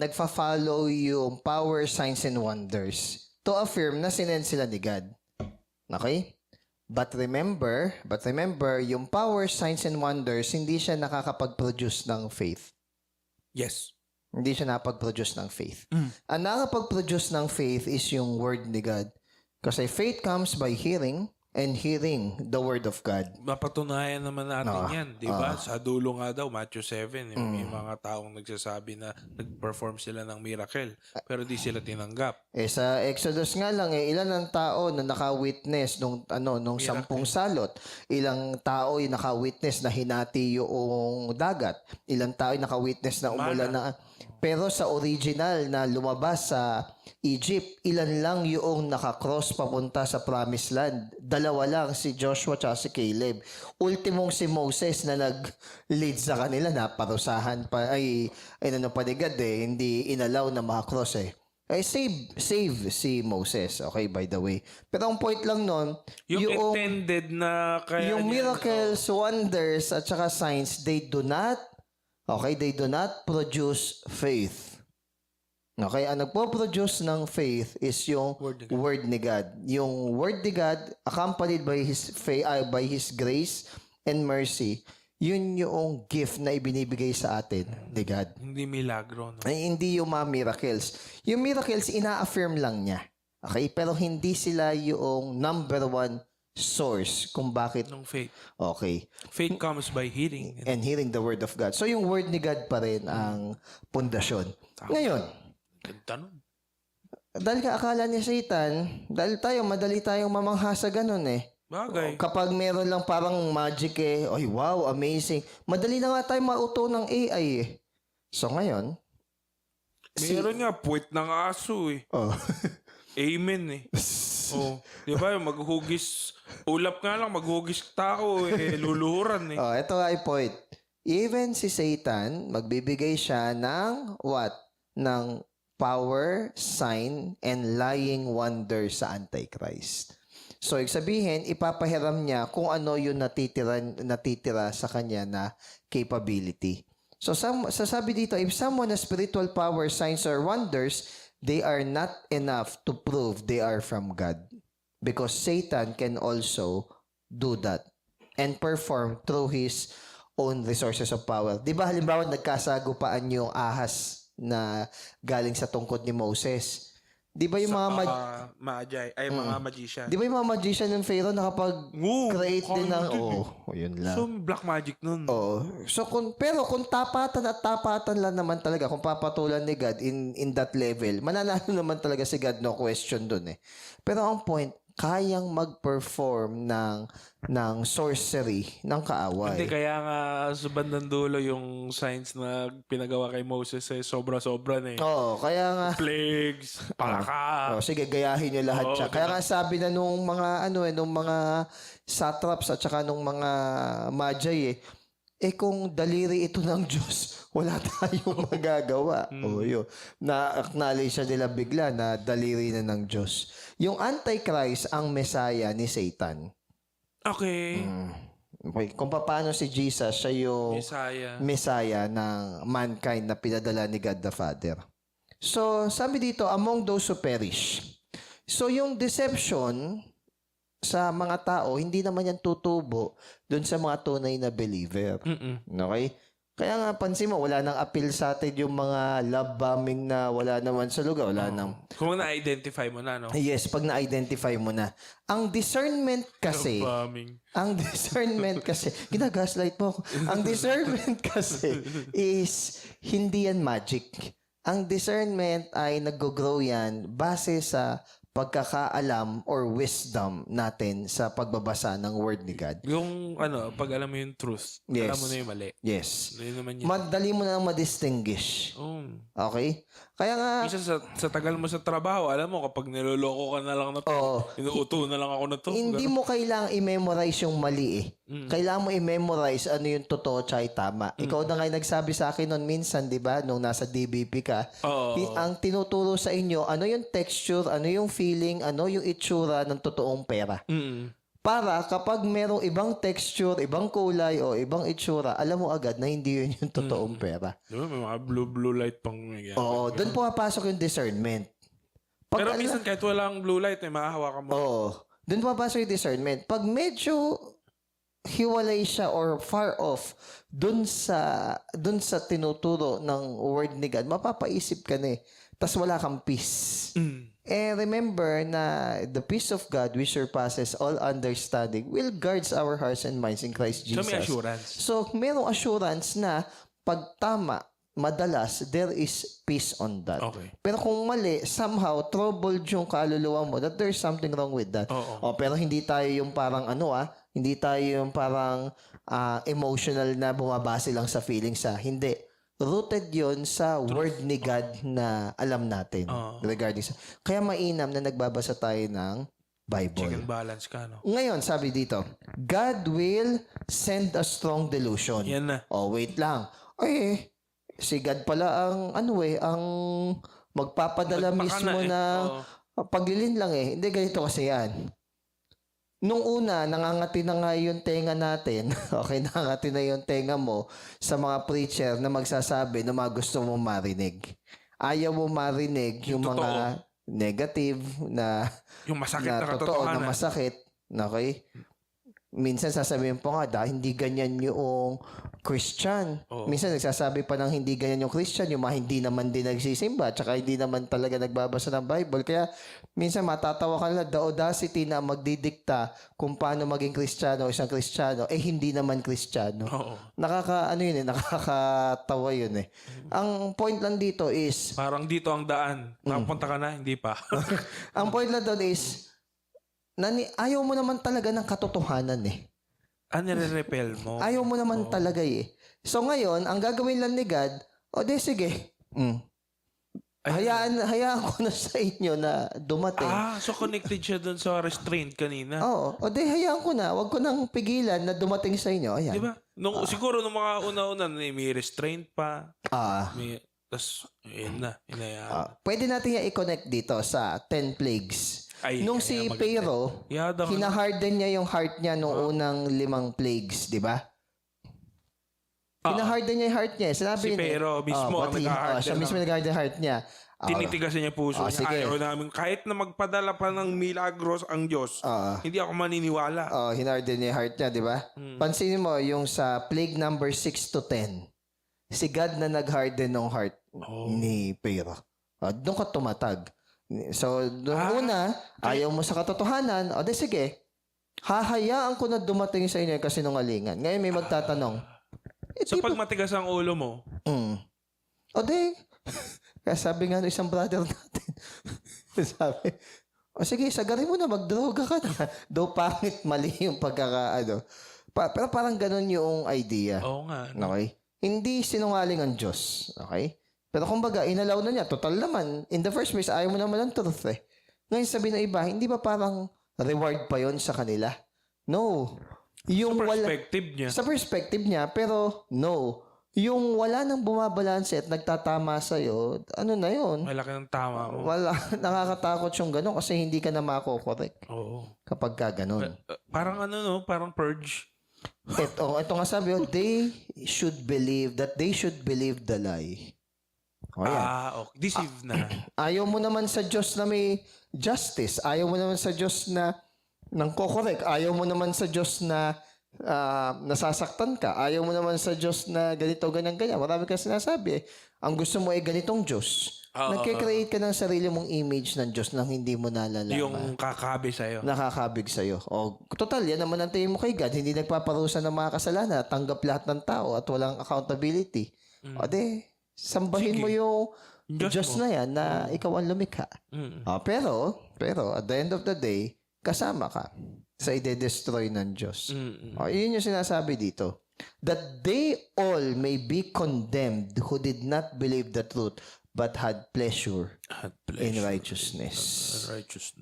nagfa-follow yung power, signs, and wonders to affirm na sinend sila ni God. Okay? But remember, yung power, signs, and wonders, hindi siya nakakapag-produce ng faith. Yes. Hindi siya nakapag-produce ng faith. Ang nakapag-produce ng faith is yung word ni God. Kasi faith comes by hearing, and hearing the word of God. Mapatunayan naman natin yan, di ba? Sa dulo nga daw, Matthew 7, yung mga taong nagsasabi na nag-perform sila ng miracle, pero di sila tinanggap. Sa Exodus nga lang, ilan ang tao na naka-witness nung 10 salot? Ilang tao yung naka-witness na hinati yung dagat? Ilang tao yung naka-witness na umulan na... Pero sa original na lumabas sa Egypt, ilan lang yung nakakross papunta sa Promised Land. 2 lang, si Joshua at si Caleb. Ultimong si Moses na nag-lead sa kanila, naparusahan pa, panigad hindi inalaw na makakross save si Moses, okay, by the way. Pero ang point lang nun, yung intended na kaya yung miracles, wonders, at saka signs, they do not produce faith. Okay, ang nagpo-produce ng faith is yung word ni God. Yung word ni God, accompanied by His grace and mercy, yun yung gift na ibinibigay sa atin ni God. Hindi milagro. No? Hindi yung mga miracles. Yung miracles, ina-affirm lang niya. Okay, pero hindi sila yung number one source kung bakit. Ng faith. Okay. Faith comes by hearing. And hearing the word of God. So, yung word ni God pa rin ang pundasyon. Ngayon, ganda nun. dahil akala ni Satan, dahil madali tayong mamangha sa ganun Bagay. Kapag meron lang parang magic ay wow, amazing. Madali na nga tayo mauto ng AI So, ngayon, meron nga, puwit ng aso Amen Oh, di ba yung maghugis, ulap nga lang, maghugis tao luluhuran ito nga yung point. Even si Satan, magbibigay siya ng what? Ng power, sign, and lying wonder sa Antichrist. So, sabihin, ipapahiram niya kung ano yung natitira sa kanya na capability. So, sasabi dito, if someone has spiritual power, signs, or wonders, they are not enough to prove they are from God. Because Satan can also do that and perform through his own resources of power. Di ba halimbawa nagkasagupaan yung ahas na galing sa tungkod ni Moses? Di ba yung mga mga magician? Di ba yung mga magician ng Pharaoh nakapag-create din ng... yun lang. So, black magic nun. So, kung tapatan at tapatan lang naman talaga, kung papatulan ni God in that level, mananalo naman talaga si God, no question dun Pero ang point, kayang mag-perform ng sorcery ng kaaway. Hindi, kaya nga sa bandang dulo yung signs na pinagawa kay Moses sobra-sobra na eh. Oo, kaya nga. Plagues, palaka. Sige, gayahin nyo lahat siya. Kaya nga sabi na nung mga nung mga satraps at saka nung mga magi kung daliri ito ng Diyos, wala tayong magagawa. Yun. Na-acknowledge nila bigla na daliri na ng Diyos. Yung Antichrist ang Messiah ni Satan. Okay. Okay. Kung paano si Jesus, siya yung Messiah ng mankind na pinadala ni God the Father. So, sabi dito, among those who perish. So, yung deception sa mga tao, hindi naman yan tutubo dun sa mga tunay na believer. Okay? Kaya nga, pansin mo, wala nang appeal sa atin yung mga love bombing na wala naman sa lugar. Wala nang... Kung na-identify mo na, no? Yes, pag na-identify mo na. Ang discernment kasi... Love bombing. Ang discernment kasi... Ginagaslight mo ako. Ang discernment kasi is hindi yan magic. Ang discernment ay nag-grow yan base sa pagkakaalam or wisdom natin sa pagbabasa ng Word ni God. Yung, pag alam mo yung truth, Yes. alam mo na yung mali. Yes. Yun naman yun. Madali mo na ma-distinguish. Okay? Kaya nga... Minsan sa tagal mo sa trabaho, alam mo, kapag niloloko ka na lang na to, inuuto na lang ako na to. Hindi mo kailangang i-memorize yung mali eh. Kailangan mo i-memorize ano yung totoo tsaka tama. Ikaw na nga nagsabi sa akin noon minsan, di ba, nung nasa DBP ka, ang tinuturo sa inyo, ano yung texture, ano yung feeling, ano yung itsura ng totoong pera. Para kapag merong ibang texture, ibang kulay, o ibang itsura, alam mo agad na hindi yun yung totoong pera. Diba, may mga blue light pang yan. Oo, doon pumapasok yung discernment. Pero minsan kahit walang blue light, mahahawakan mo. Oo. Doon pumapasok yung discernment. Pag medyo hiwalay siya or far off doon sa tinuturo ng word ni God, mapapaisip ka na eh. Tas wala kang peace. Remember na the peace of God which surpasses all understanding will guards our hearts and minds in Christ Jesus. So may assurance. So merong assurance na pag tama, madalas, there is peace on that. Okay. Pero kung mali, somehow, troubled yung kaluluwa mo that there's something wrong with that. Pero hindi tayo yung parang hindi tayo yung parang emotional na bumabase lang sa feelings Hindi. Rooted yon sa word ni God na alam natin regarding sa... Kaya mainam na nagbabasa tayo ng Bible. Check and balance ka, no? Ngayon, sabi dito, God will send a strong delusion. Yan na. Wait lang. Si God pala ang ang magpapadala mismo na paglilin lang Hindi, ganito kasi yan. Nung una, nangangati na nga yung tenga natin. Okay, nangangati na yung tenga mo sa mga preacher na magsasabi na mga gusto mo marinig. Ayaw mo marinig yung mga negative na yung masakit na totoo katotohanan. Na masakit. Okay? Minsan sasabihin po nga, hindi ganyan yung Christian. Minsan nagsasabi pa ng hindi ganyan yung Christian, yung mga hindi naman din nagsisimba, tsaka hindi naman talaga nagbabasa ng Bible. Kaya minsan matatawa ka nila, the audacity na magdidikta kung paano maging Kristiyano o isang Kristiyano, hindi naman Kristiyano. Nakakatawa yun eh. Ang point lang dito is... Parang dito ang daan. Nakapunta ka na, hindi pa. Ang point lang doon is, ayaw mo naman talaga ng katotohanan eh. Nire-repel mo. Ayaw mo naman talaga eh. So ngayon, ang gagawin lang ni God, sige. Hayaan ko na sa inyo na dumating. So connected siya dun sa restraint kanina. Oo. Hayaan ko na. Huwag ko nang pigilan na dumating sa inyo. Ayan. Diba? Siguro nung mga una-una, may restraint pa. Tapos, yun na. Pwede natin i-connect dito sa 10 plagues. Nung si Pharaoh, hinaharden niya yung heart niya nung unang 5 plagues, di ba? Hinaharden niya yung heart niya. Sinabi si Pharaoh mismo ang nag-harden. Siya mismo nag-harden yung heart niya. Tinitigasan niya puso niya. Ayaw namin. Kahit na magpadala pa ng milagros ang Diyos, hindi ako maniniwala. Hinarden niya yung heart niya, di ba? Pansinin mo, yung sa plague number 6 to 10, si God na nag-harden ng heart ni Pharaoh. Doon ka tumatag. So, doon una, ayaw mo sa katotohanan, sige, hahayaan ko na dumating sa inyo yung kasinungalingan. Ngayon may magtatanong. So, pag matigas ang ulo mo? Kaya sabi nga ng isang brother natin, sabi, O sige, sagarin mo na, magdroga ka na. Though pangit, mali yung pero parang ganun yung idea. Oo nga. Okay? Hindi sinungaling ang Diyos. Okay? Pero kumbaga, inalaw na niya. Total naman, in the first place, ayaw mo naman ng truth eh. Ngayon sabi ng iba, hindi ba parang reward pa yon sa kanila? No. Yung Sa perspective niya, pero no. Yung wala nang bumabalanse at nagtatama sa'yo, ano na yun? Malaki ng tama mo. Wala, nakakatakot yung gano'n kasi hindi ka na mako-correct Oo. kapag ka gano'n. Parang parang purge. Ito nga sabi, they should believe the lie. O yan. Okay. Deceive na. Ayaw mo naman sa Diyos na may justice. Ayaw mo naman sa Diyos na nang kokorek. Ayaw mo naman sa Diyos na nasasaktan ka. Ayaw mo naman sa Diyos na ganito, ganyan. Marami kang sinasabi. Ang gusto mo ay ganitong Diyos. Nagkikreate ka ng sarili mong image ng Diyos nang hindi mo nalalaman. Yung kakabi sa'yo. Nakakabig sa'yo. O, total, yan naman ang tingin mo kay God. Hindi nagpaparusa ng mga kasalanan. Tanggap lahat ng tao at walang accountability. O sambahin mo yung Diyos na yan na ikaw ang lumikha. Pero, at the end of the day, kasama ka sa ide-destroy ng Diyos. Yun yung sinasabi dito. That they all may be condemned who did not believe the truth but had pleasure in righteousness.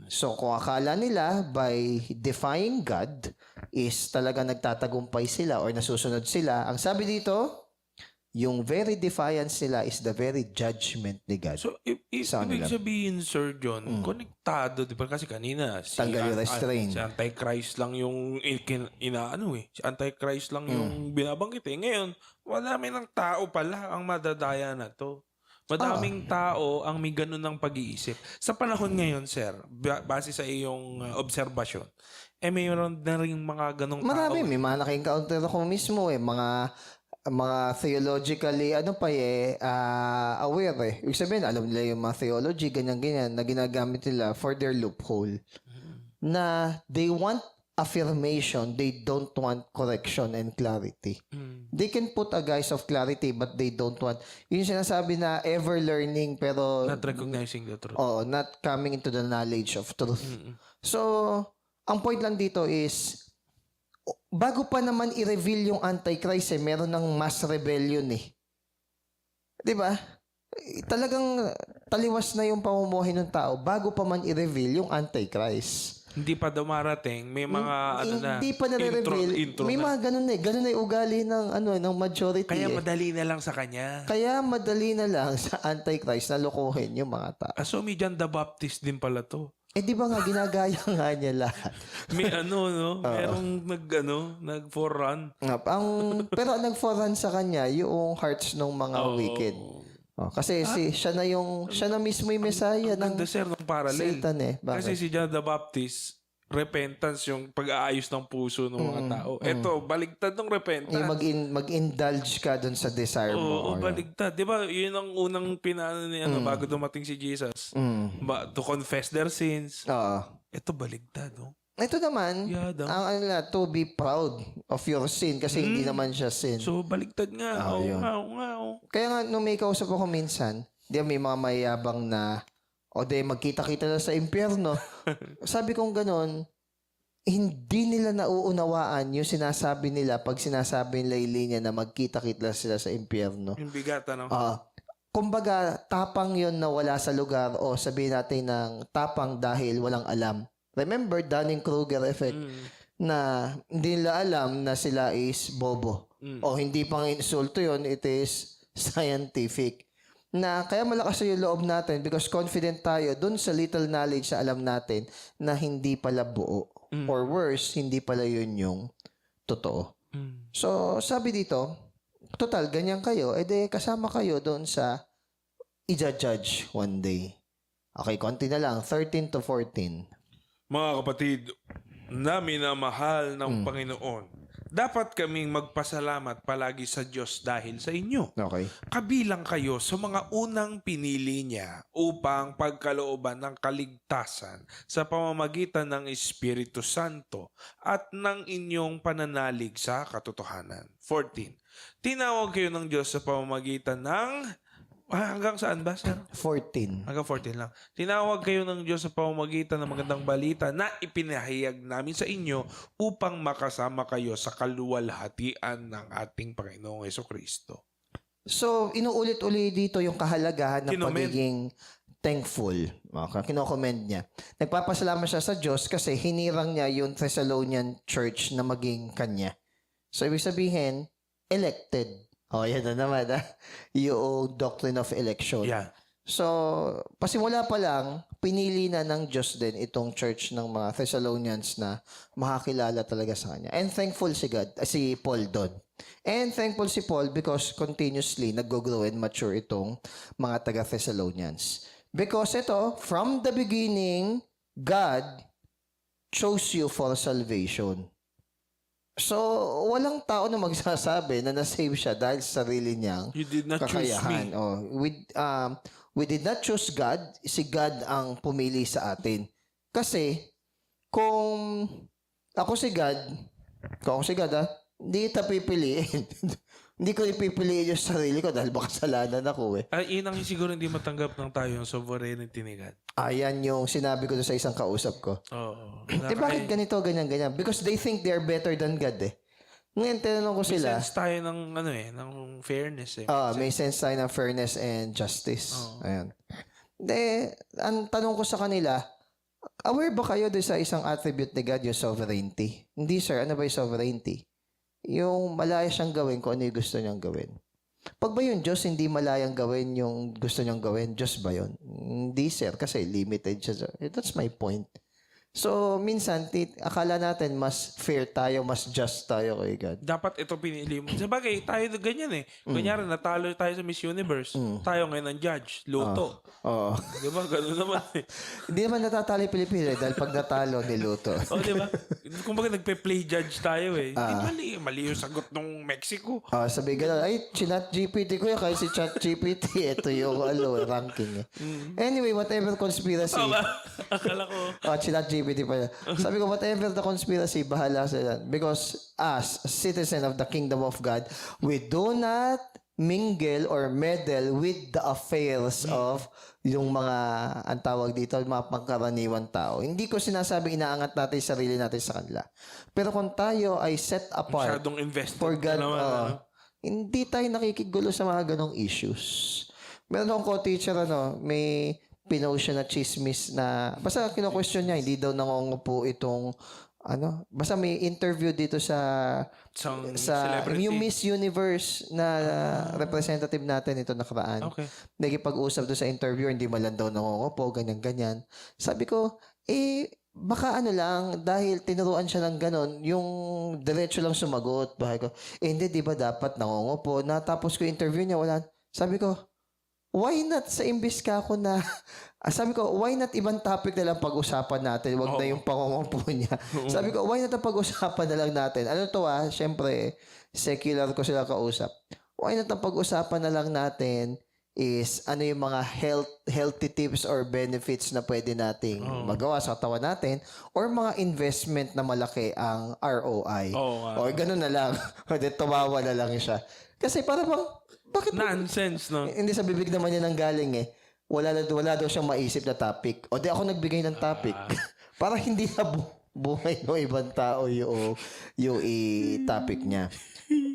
So, kung akala nila by defying God is talaga nagtatagumpay sila or nasusunod sila, ang sabi dito, yung very defiance nila is the very judgment ni God. So, ibig sabihin, Sir John, konektado, di ba? Kasi kanina, si Antichrist lang yung si Antichrist lang yung binabanggit eh. Ngayon, madami ng tao pala ang madadaya na to. Madaming tao ang may ganun ng pag-iisip. Sa panahon ngayon, sir, base sa iyong obserbasyon, mayroon na rin mga ganung tao. Marami, may mga naka-encounter ako mismo mga theologically aware eh. Ibig sabihin, alam nila yung mga theology, ganyan-ganyan, na ginagamit nila for their loophole. Na they want affirmation, they don't want correction and clarity. They can put a guise of clarity but they don't want, yung sinasabi na ever learning pero not recognizing the truth. Not coming into the knowledge of truth. So, ang point lang dito is bago pa naman i-reveal yung Antichrist meron ng mass rebellion eh. 'Di ba? Talagang taliwas na yung pamumuhay ng tao bago pa man i-reveal yung Antichrist. Hindi pa dumarating, may mga hindi pa na-reveal. May mga ganun na yung ugali ng majority. Kaya madali na lang sa kanya. Kaya madali na lang sa Antichrist na lokohin yung mga tao. So may John the Baptist din pala to. Di ba nga ginagaya nga niya lahat? May merong nag-forerun. Pero ang nag-forerun sa kanya yung hearts ng mga wicked. Kasi siya na mismo yung Messiah ng Satan eh. Bakit? Kasi si John the Baptist, repentance yung pag-aayos ng puso ng mga tao. Ito, baligtad ng repentance. Yung mag-indulge ka dun sa desire mo. Baligtad. Di ba, yun ang unang pinano niya bago dumating si Jesus. To confess their sins. Ito, baligtad. Ito naman, to be proud of your sin kasi hindi naman siya sin. So, baligtad nga. Kaya nga, nung may kausap ako minsan, may mga mayabang na magkita-kita na sa impyerno. Sabi kong ganon, hindi nila nauunawaan yung sinasabi nila pag sinasabi nila yung linya na magkita-kita sila sa impyerno. Yung bigat, kumbaga, tapang yon na wala sa lugar o sabihin natin ng tapang dahil walang alam. Remember, Dunning-Kruger effect na hindi nila alam na sila is bobo. O hindi pang insulto yon, it is scientific. Na kaya malakas yung loob natin because confident tayo dun sa little knowledge na alam natin na hindi pala buo. Or worse, hindi pala yun yung totoo. So, sabi dito, total, ganyan kayo, kasama kayo doon sa i-judge one day. Okay, konti na lang, 13 to 14. Mga kapatid, namin na mahal ng Panginoon, dapat kaming magpasalamat palagi sa Diyos dahil sa inyo. Okay. Kabilang kayo sa mga unang pinili niya upang pagkalooban ng kaligtasan sa pamamagitan ng Espiritu Santo at ng inyong pananalig sa katotohanan. 14. Tinawag kayo ng Diyos sa pamamagitan ng Hanggang saan ba, sir? 14. Hanggang 14 lang. Tinawag kayo ng Diyos sa pamamagitan ng magandang balita na ipinahayag namin sa inyo upang makasama kayo sa kaluwalhatian ng ating Panginoong Jesucristo. So, inuulit-ulit dito yung kahalagahan ng Kinoment. pagiging thankful. Okay, kinokomment niya. Nagpapasalamat siya sa Diyos kasi hinirang niya yung Thessalonian church na maging kanya. So, ibig sabihin, elected. Yan na naman, yung doctrine of election. Yeah. So, pasimula pa lang, pinili na ng Diyos din itong church ng mga Thessalonians na makakilala talaga sa kanya. And thankful si Paul doon. And thankful si Paul because continuously nag-grow and mature itong mga taga-Thessalonians. Because ito, from the beginning, God chose you for salvation. So, walang tao na magsasabi na na-save siya dahil sa sarili niyang You did not choose kakayahan. me. We did not choose God. Si God ang pumili sa atin. Kasi, kung ako si God, hindi kita pipiliin. Hindi ko ipipiliin yung sarili ko dahil baka kasalanan ako eh. Ay, yun ang siguro hindi matanggap ng tayo, yung sovereignty ni God. Ayan yung sinabi ko doon sa isang kausap ko. Oo. Bakit ganito, ganyan? Because they think they are better than God eh. Ngayon, tinanong ko May sila. sense tayo ng, ng fairness eh. May sense tayo ng fairness and justice. Ayan. Ang tanong ko sa kanila, aware ba kayo doon sa isang attribute ni God, yung sovereignty? Hindi sir, ano ba yung sovereignty? Yung malaya siyang gawin kung ano yung gusto niyang gawin. Pag ba yung Diyos hindi malayang gawin yung gusto niyang gawin, Diyos ba yun? Hindi sir, kasi limited siya. That's my point. So, minsan, akala natin mas fair tayo, mas just tayo kay God. Dapat ito pinili mo. Sabagay, tayo ganyan eh. Kunyari, natalo tayo sa Miss Universe. Tayo ngayon ang judge. Luto. Oo. Di ba? Ganun naman eh. Hindi naman natatalo yung Pilipinas dahil pag natalo, niluto. Di ba? Kung baga nagpe-play judge tayo eh. Mali yung sagot ng Mexico. Sabi gano'n, ay, chat GPT ko yan, kaya si chat GPT, ito yung ranking eh. Anyway, whatever conspiracy. Akala ko. Chat GPT pa yan. Sabi ko, whatever the conspiracy, bahala sa yan. Because as citizen of the kingdom of God, we do not mingle or meddle with the affairs of yung mga, ang tawag dito, mga pangkaraniwan tao. Hindi ko sinasabing inaangat natin yung sarili natin sa kanila. Pero kung tayo ay set apart Masyadong invested for God, naman, hindi tayo nakikigulo sa mga ganong issues. Meron akong co-teacher, may pinost siya na chismis na, basta kino-question niya, hindi daw nangungupo itong, basta may interview dito sa celebrity. yung Miss Universe na representative natin ito nakaraan. Okay. Nagipag-usap doon sa interview, hindi man lang daw nangungupo, ganyan-ganyan. Sabi ko, baka lang, dahil tinuruan siya ng ganon, yung diretso lang sumagot. Bahay ko, hindi, di ba dapat nangungupo? Natapos ko yung interview niya, wala. Sabi ko, why not sa imbis ka ako na, sabi ko, why not ibang topic na lang pag-usapan natin? Wag na yung pangungupo niya. Sabi ko, why not ang pag-usapan na lang natin? Ano to syempre, secular ko sila kausap. Why not ang pag-usapan na lang natin is ano yung mga healthy tips or benefits na pwede nating magawa sa katawan natin or mga investment na malaki ang ROI. Or ganun na lang. O tumawa na lang siya. Kasi para bang, bakit? Nonsense, no? Hindi sa bibig naman niya nang galing eh. Wala daw siyang maisip na topic. O di ako nagbigay ng topic. Para hindi na buhay ng ibang tao yung topic niya.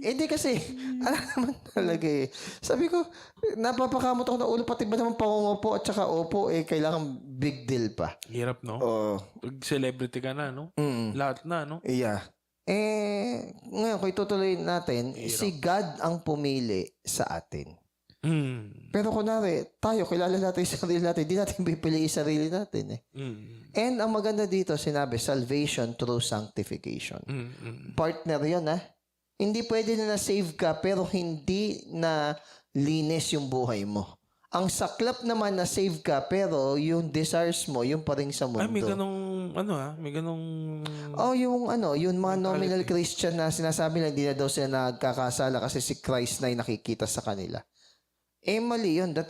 Hindi kasi, alam naman talaga eh. Sabi ko, napapakamot ako ng ulo, pati ba naman pangungupo at saka opo, kailangan big deal pa. Hirap, no? Pag celebrity ka na, no? Lahat na, no? Yeah. Ngayon, kung itutuloy natin, si God ang pumili sa atin. Pero kunwari, tayo, kilala natin yung sarili natin, hindi natin pipili yung sarili natin eh. And ang maganda dito, sinabi, salvation through sanctification. Partner yun Hindi pwede na na-save ka, pero hindi na linis yung buhay mo. Ang saklap naman na save ka, pero yung desires mo, yung pa rin sa mundo. Ay, may ganong, may ganong... yung mga nominal Christian na sinasabi na hindi na daw sila nagkakasala kasi si Christ na yung nakikita sa kanila. Mali yun. That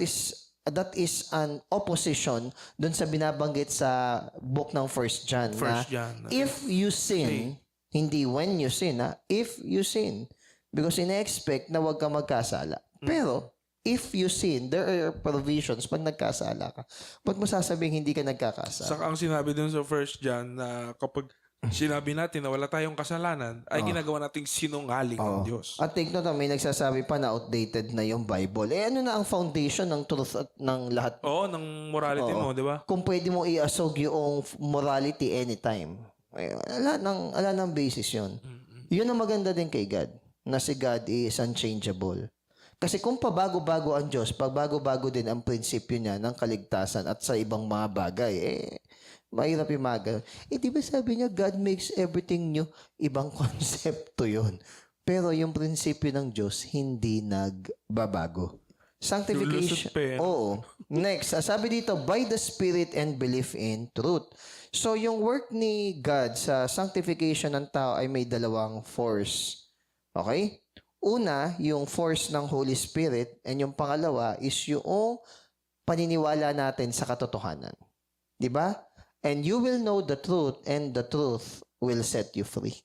is an opposition dun sa binabanggit sa book ng 1 John. If you sin, hindi when you sin, if you sin. Because ina-expect na huwag ka magkasala. Pero, if you sin, there are provisions pag nagkasala ka. Ba't mo sasabing hindi ka nagkakasala? Saka ang sinabi dun sa 1 John na kapag sinabi natin na wala tayong kasalanan, ay ginagawa nating sinungaling ang Diyos. At take note, may nagsasabi pa na outdated na yung Bible. Ano na ang foundation ng truth at ng lahat? Oo, ng morality mo, di ba? Kung pwede mo i-asog yung morality anytime. Ala ng basis yun. Yun ang maganda din kay God, na si God is unchangeable. Kasi kung pabago-bago ang Diyos, pabago-bago din ang prinsipyo niya ng kaligtasan at sa ibang mga bagay, mahirap imagal. Di ba sabi niya, God makes everything new? Ibang konsepto yun. Pero yung prinsipyo ng Diyos, hindi nagbabago. Sanctification. Oo. Next, sabi dito, by the Spirit and belief in truth. So, yung work ni God sa sanctification ng tao ay may dalawang force. Okay? Una, yung force ng Holy Spirit, and yung pangalawa is yung paniniwala natin sa katotohanan. Di ba? And you will know the truth, and the truth will set you free.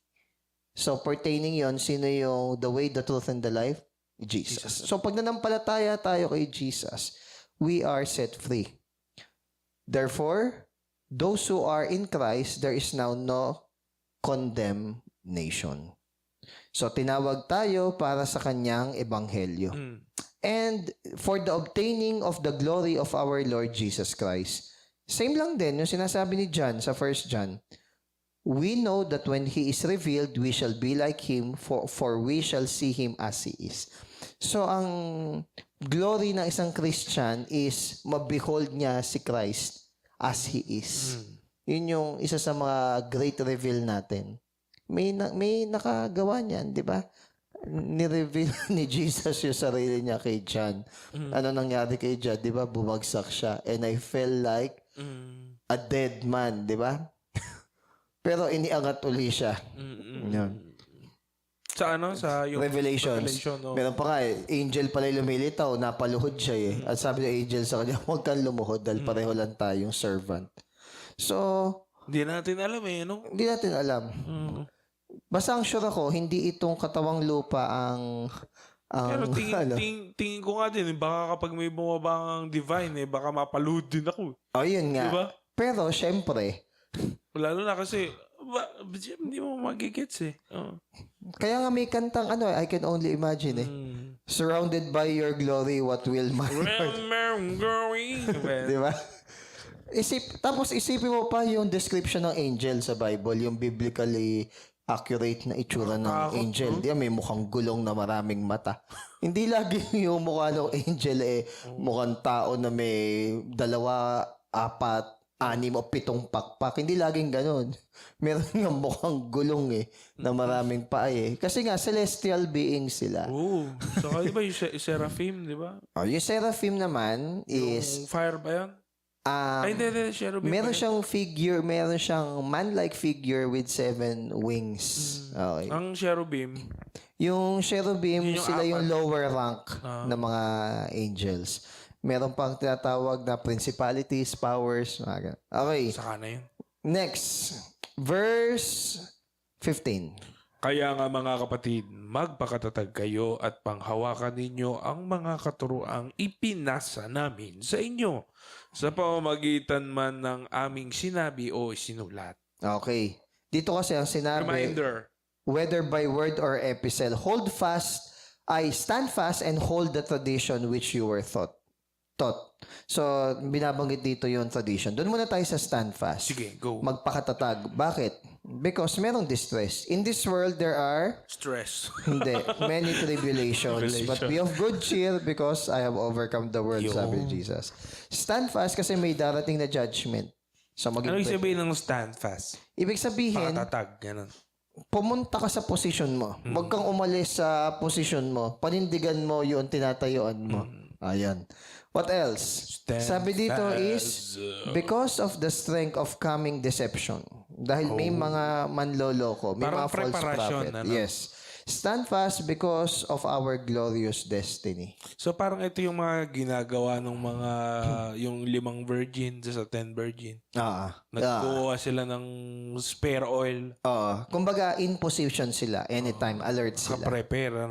So, pertaining yon, sino yung the way, the truth, and the life? Jesus. So, pag nanampalataya tayo kay Jesus, we are set free. Therefore, those who are in Christ, there is now no condemnation. So, tinawag tayo para sa kanyang ebanghelyo. And for the obtaining of the glory of our Lord Jesus Christ. Same lang din yung sinasabi ni John sa 1 John. We know that when He is revealed, we shall be like Him, for we shall see Him as He is. So, ang glory ng isang Christian is ma-behold niya si Christ as He is. Yun yung isa sa mga great reveal natin. May nakagawa niyan, di ba? Ni-reveal ni Jesus yung sarili niya kay John. Ano nangyari kay John? Di ba? Bumagsak siya. And I felt like a dead man, di ba? Pero iniangat uli siya. Yun. Sa ano? Sa yung Revelations. Revelation, Meron pa nga angel pala yung lumilitaw, napaluhod siya At sabi ng angel sa kanya, huwag kang lumuhod dahil pareho lang tayong servant. So, hindi natin alam no? Hindi natin alam. Basta ang sure ako, hindi itong katawang lupa ang pero tingin ko nga din, baka kapag may bumaba ang divine, baka mapalood din ako. Yun nga. Diba? Pero, syempre, lalo na kasi, hindi mo magigets Kaya nga may kantang I can only imagine Surrounded by your glory, what will my heart... Di ba? Tapos isipin mo pa yung description ng angel sa Bible, yung biblically accurate na itsura ng angel. Di ba, may mukhang gulong na maraming mata. Hindi lagi yung mukha ng angel mukhang tao na may 2, 4, 6 o 7 pakpak. Hindi laging ganun. Meron nga mukhang gulong na maraming paa Kasi nga, celestial beings sila. So, di ba yung seraphim, di ba? Yung seraphim naman is... Yung fire ba yan? Hindi, cherubim. Meron siyang figure, meron siyang man-like figure with 7 wings. Okay. Ang cherubim? Yung cherubim, sila yung lower rank ng mga angels. Meron pang tinatawag na principalities, powers. Okay. Saka na yun. Next. Verse 15. Kaya nga mga kapatid, magpakatatag kayo at panghawakan ninyo ang mga katuroang ipinasa namin sa inyo sa pamamagitan man ng aming sinabi o sinulat. Okay. Dito kasi ang sinabi, reminder, whether by word or epistle, stand fast and hold the tradition which you were taught. So, binabanggit dito yung tradition. Doon muna tayo sa stand fast. Sige, go. Magpakatatag. Bakit? Because merong distress. In this world, there are... Stress. Hindi. Many tribulations. But be of good cheer because I have overcome the world, sabi ni Jesus. Stand fast kasi may darating na judgment. So, ano yung sabihin ng stand fast? Ibig sabihin, pakatatag. Ganun. Pumunta ka sa position mo. Huwag kang umalis sa position mo. Panindigan mo yung tinatayuan mo. Ayan. What else? Sabi dito is, because of the strength of coming deception. Dahil may mga manloloko, may parang mga false prophet. Yes. Stand fast because of our glorious destiny. So parang ito yung mga ginagawa ng mga, yung 5 virgin sa 10 virgin. Nagkuha sila ng spare oil. Kumbaga, in position sila. Anytime, alert sila. Prepare.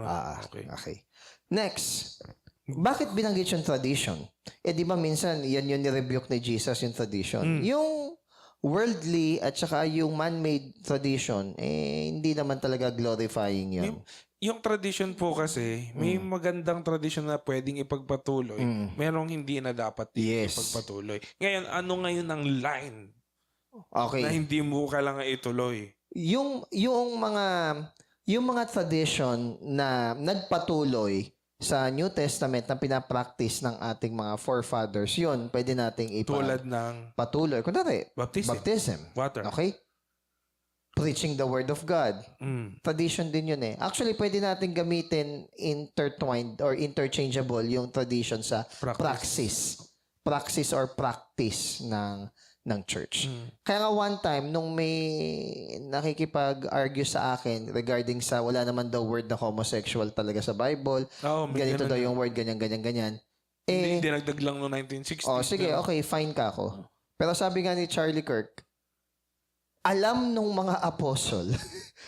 Okay. Next. Bakit binanggit yung tradition? Di ba minsan, yan yung nirebuke ni Jesus, yung tradition. Yung worldly at saka yung man-made tradition, hindi naman talaga glorifying yun. Yung tradition po kasi, may magandang tradition na pwedeng ipagpatuloy. Merong hindi na dapat ipagpatuloy. Ngayon, ano ngayon ang line na hindi mo kailangan ituloy? Yung mga tradition na nagpatuloy sa New Testament na pinapractice ng ating mga forefathers, yun, pwede nating Tulad ng patuloy. Kunwari, baptism. Water. Okay? Preaching the Word of God. Tradition din yun eh. Actually, pwede natin gamitin intertwined or interchangeable yung tradition sa praxis. Praxis or practice ng church. Kaya nga one time, nung may nakikipag-argue sa akin regarding sa wala naman daw word na homosexual talaga sa Bible, ganito daw yung word, ganyan. Hindi dinagdag lang no 1960s. Sige, okay, fine ka ako. Pero sabi nga ni Charlie Kirk, alam nung mga apostol,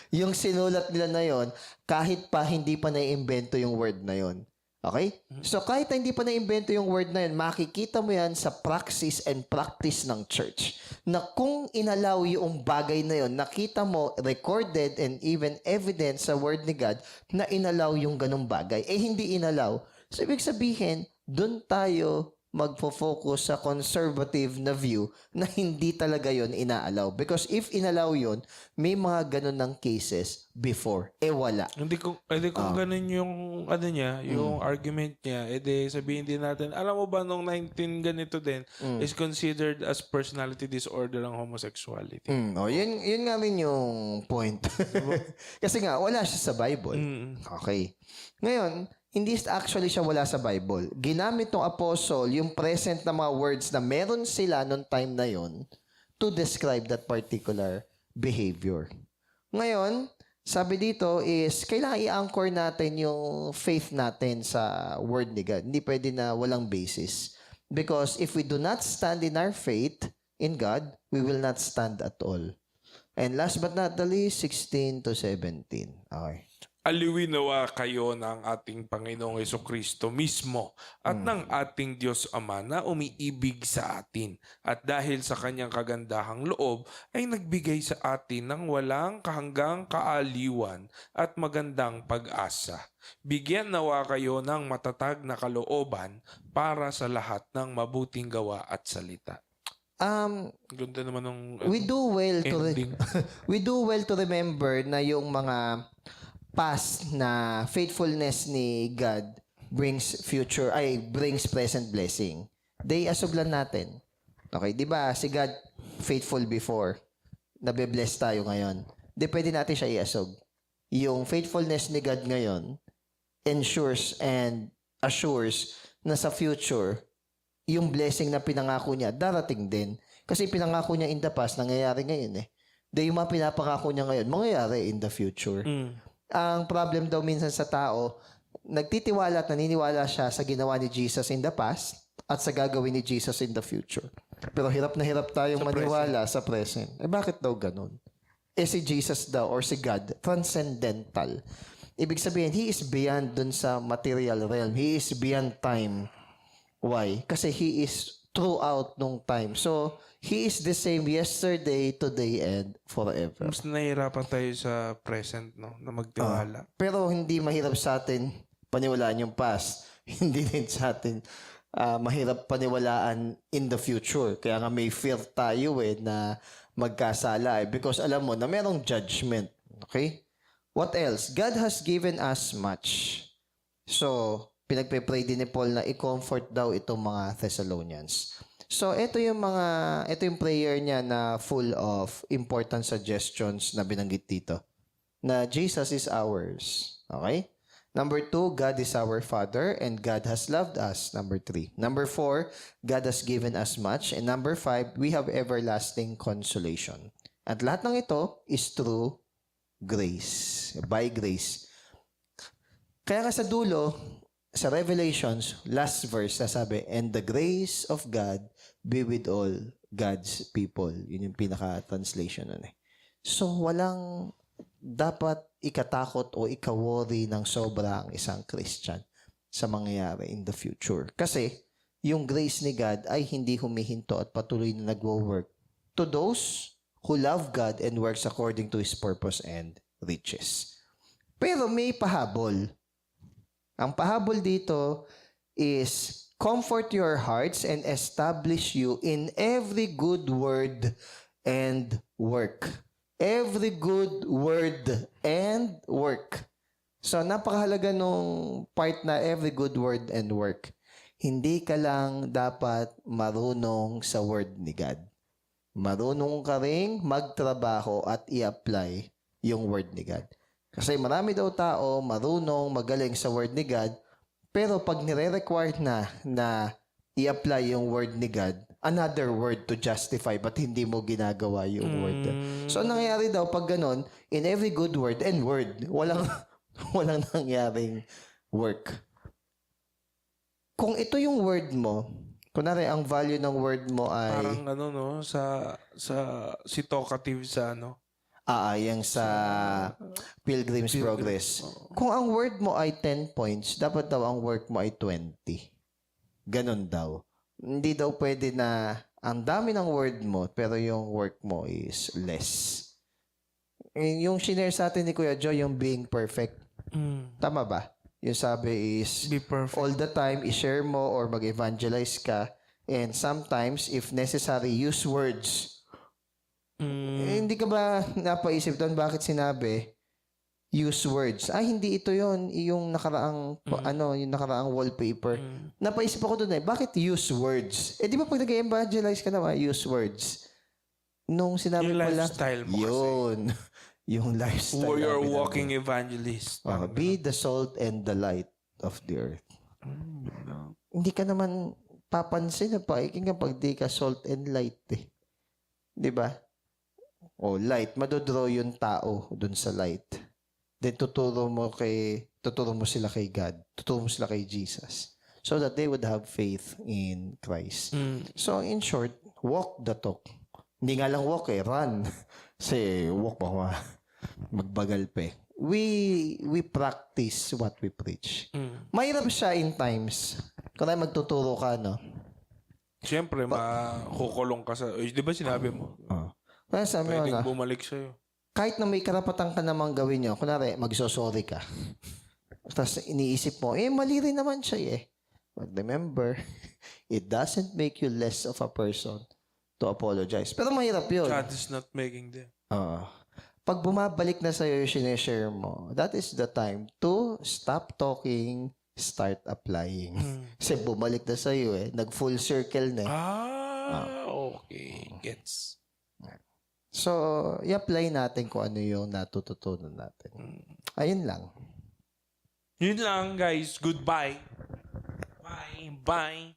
yung sinulat nila na yon, kahit pa hindi pa naiimbento yung word na yon. Okay? So, kahit hindi pa naimbento yung word na yun, makikita mo yan sa praxis and practice ng church. Na kung inalaw yung bagay na yun, nakita mo recorded and even evidence sa word ni God na inalaw yung ganung bagay. Hindi inalaw. So, ibig sabihin, dun tayo magfo-focus sa conservative na view na hindi talaga yon inaalaw. Because if inalaw yon, may mga ganun ng cases before. Wala. Hindi kung ganun yung yung argument niya, sabihin din natin, alam mo ba nung 19 ganito din is considered as personality disorder ang homosexuality. Yun nga rin yung point. Kasi nga, wala siya sa Bible. Okay. Ngayon, hindi actually siya wala sa Bible. Ginamit ng apostle yung present na mga words na meron sila noong time na yon to describe that particular behavior. Ngayon, sabi dito is, kailangan i-anchor natin yung faith natin sa word ni God. Hindi pwede na walang basis. Because if we do not stand in our faith in God, we will not stand at all. And last but not the least, 16 to 17. Okay. Aliwin nawa kayo ng ating Panginoong Jesucristo mismo at ng ating Diyos Ama na umiibig sa atin. At dahil sa kanyang kagandahang loob ay nagbigay sa atin ng walang kahanggang kaaliwan at magandang pag-asa. Bigyan nawa kayo ng matatag na kalooban para sa lahat ng mabuting gawa at salita. Ganda naman ng we do well to remember na yung mga past na faithfulness ni God brings present blessing. Asuglan natin. Okay, 'di ba? Si God faithful before. Nabe-bless tayo ngayon. Pwede natin siya iasog. Yung faithfulness ni God ngayon ensures and assures na sa future yung blessing na pinangako niya darating din. Kasi pinangako niya in the past, nangyayari ngayon eh. Yung mga pinapangako niya ngayon, mangyayari in the future. Ang problem daw minsan sa tao, nagtitiwala at naniniwala siya sa ginawa ni Jesus in the past at sa gagawin ni Jesus in the future. Pero hirap na hirap tayong maniwala sa present. Bakit daw ganun? Si Jesus daw or si God, transcendental. Ibig sabihin, He is beyond dun sa material realm. He is beyond time. Why? Kasi He is throughout nung time. So, He is the same yesterday, today, and forever. Mas nahihirapan tayo sa present, no? Na magtiwala. Pero hindi mahirap sa atin paniwalaan yung past. Hindi din sa atin mahirap paniwalaan in the future. Kaya nga may fear tayo na magkasala. Because alam mo na merong judgment. Okay? What else? God has given us much. So, pinagpe-pray din ni Paul na i-comfort daw itong mga Thessalonians. So, ito yung prayer niya na full of important suggestions na binanggit dito. Na Jesus is ours. Okay? Number 2, God is our Father and God has loved us. Number 3. Number 4, God has given us much. And number 5, we have everlasting consolation. At lahat ng ito is through grace. By grace. Kaya nga sa dulo, sa Revelations, last verse, sasabi, and the grace of God be with all God's people. Yun yung pinaka-translation nun eh. So, walang dapat ikatakot o ikaworry ng sobra ang isang Christian. sa mangyayari in the future. Kasi, yung grace ni God ay hindi humihinto at patuloy na nagwo-work to those who love God and works according to His purpose and riches. Pero may pahabol. Ang pahabol dito is comfort your hearts and establish you in every good word and work. Every good word and work. So, napakahalaga nung part na every good word and work. Hindi ka lang dapat marunong sa word ni God. Marunong ka ring magtrabaho at i-apply yung word ni God. Kasi marami daw tao marunong, magaling sa word ni God, pero pag nire-require na i-apply yung word ni God, another word to justify, but hindi mo ginagawa yung word. So, ang nangyayari daw pag ganon, in every good word and word, walang nangyaring work. Kung ito yung word mo, kunwari ang value ng word mo ay... Parang no, si talkative sa yung sa Pilgrim's Progress. Kung ang word mo ay 10 points, dapat daw ang work mo ay 20. Ganon daw. Hindi daw pwede na ang dami ng word mo, pero yung work mo is less. Yung shinare sa atin ni Kuya Joe, yung being perfect. Tama ba? Yung sabi is, be perfect. all the time, i-share mo or mag-evangelize ka. And sometimes, if necessary, use words. Hindi ka ba napaisip doon bakit sinabi use words? Hindi ito yon yung nakaraang yung nakaraang wallpaper. Napaisip ako doon bakit use words? Di ba pag nag-evangelize ka naman, use words. Nung sinabi yung pala, lifestyle mo yun. Yung lifestyle. Or you're walking evangelist. Be the salt and the light of the earth. Hindi ka naman papansin na pakinggan pag di ka salt and light Di ba? Light. Madodraw yung tao dun sa light. Then tuturo mo sila kay God. Tuturo mo sila kay Jesus. So that they would have faith in Christ. So in short, walk the talk. Hindi nga lang walk run. Kasi walk pa magbagal pa We practice what we preach. Mahirap siya in times. Kung magtuturo ka, Siyempre, makukulong ka sa... Di ba sinabi mo? Kaya sabi mo, pwedeng bumalik sa'yo. Kahit na may karapatan ka namang gawin nyo, kunwari, magsosorry ka. Tapos iniisip mo, mali rin naman siya But remember, it doesn't make you less of a person to apologize. Pero mahirap yun. God is not making them. Pag bumabalik na sa'yo yung sineshare mo, that is the time to stop talking, start applying. Kasi bumalik na sa'yo nag-full circle na okay. Gets. So, i-apply natin kung ano yung natututunan natin. Ayun lang. Yun lang, guys. Goodbye. Bye.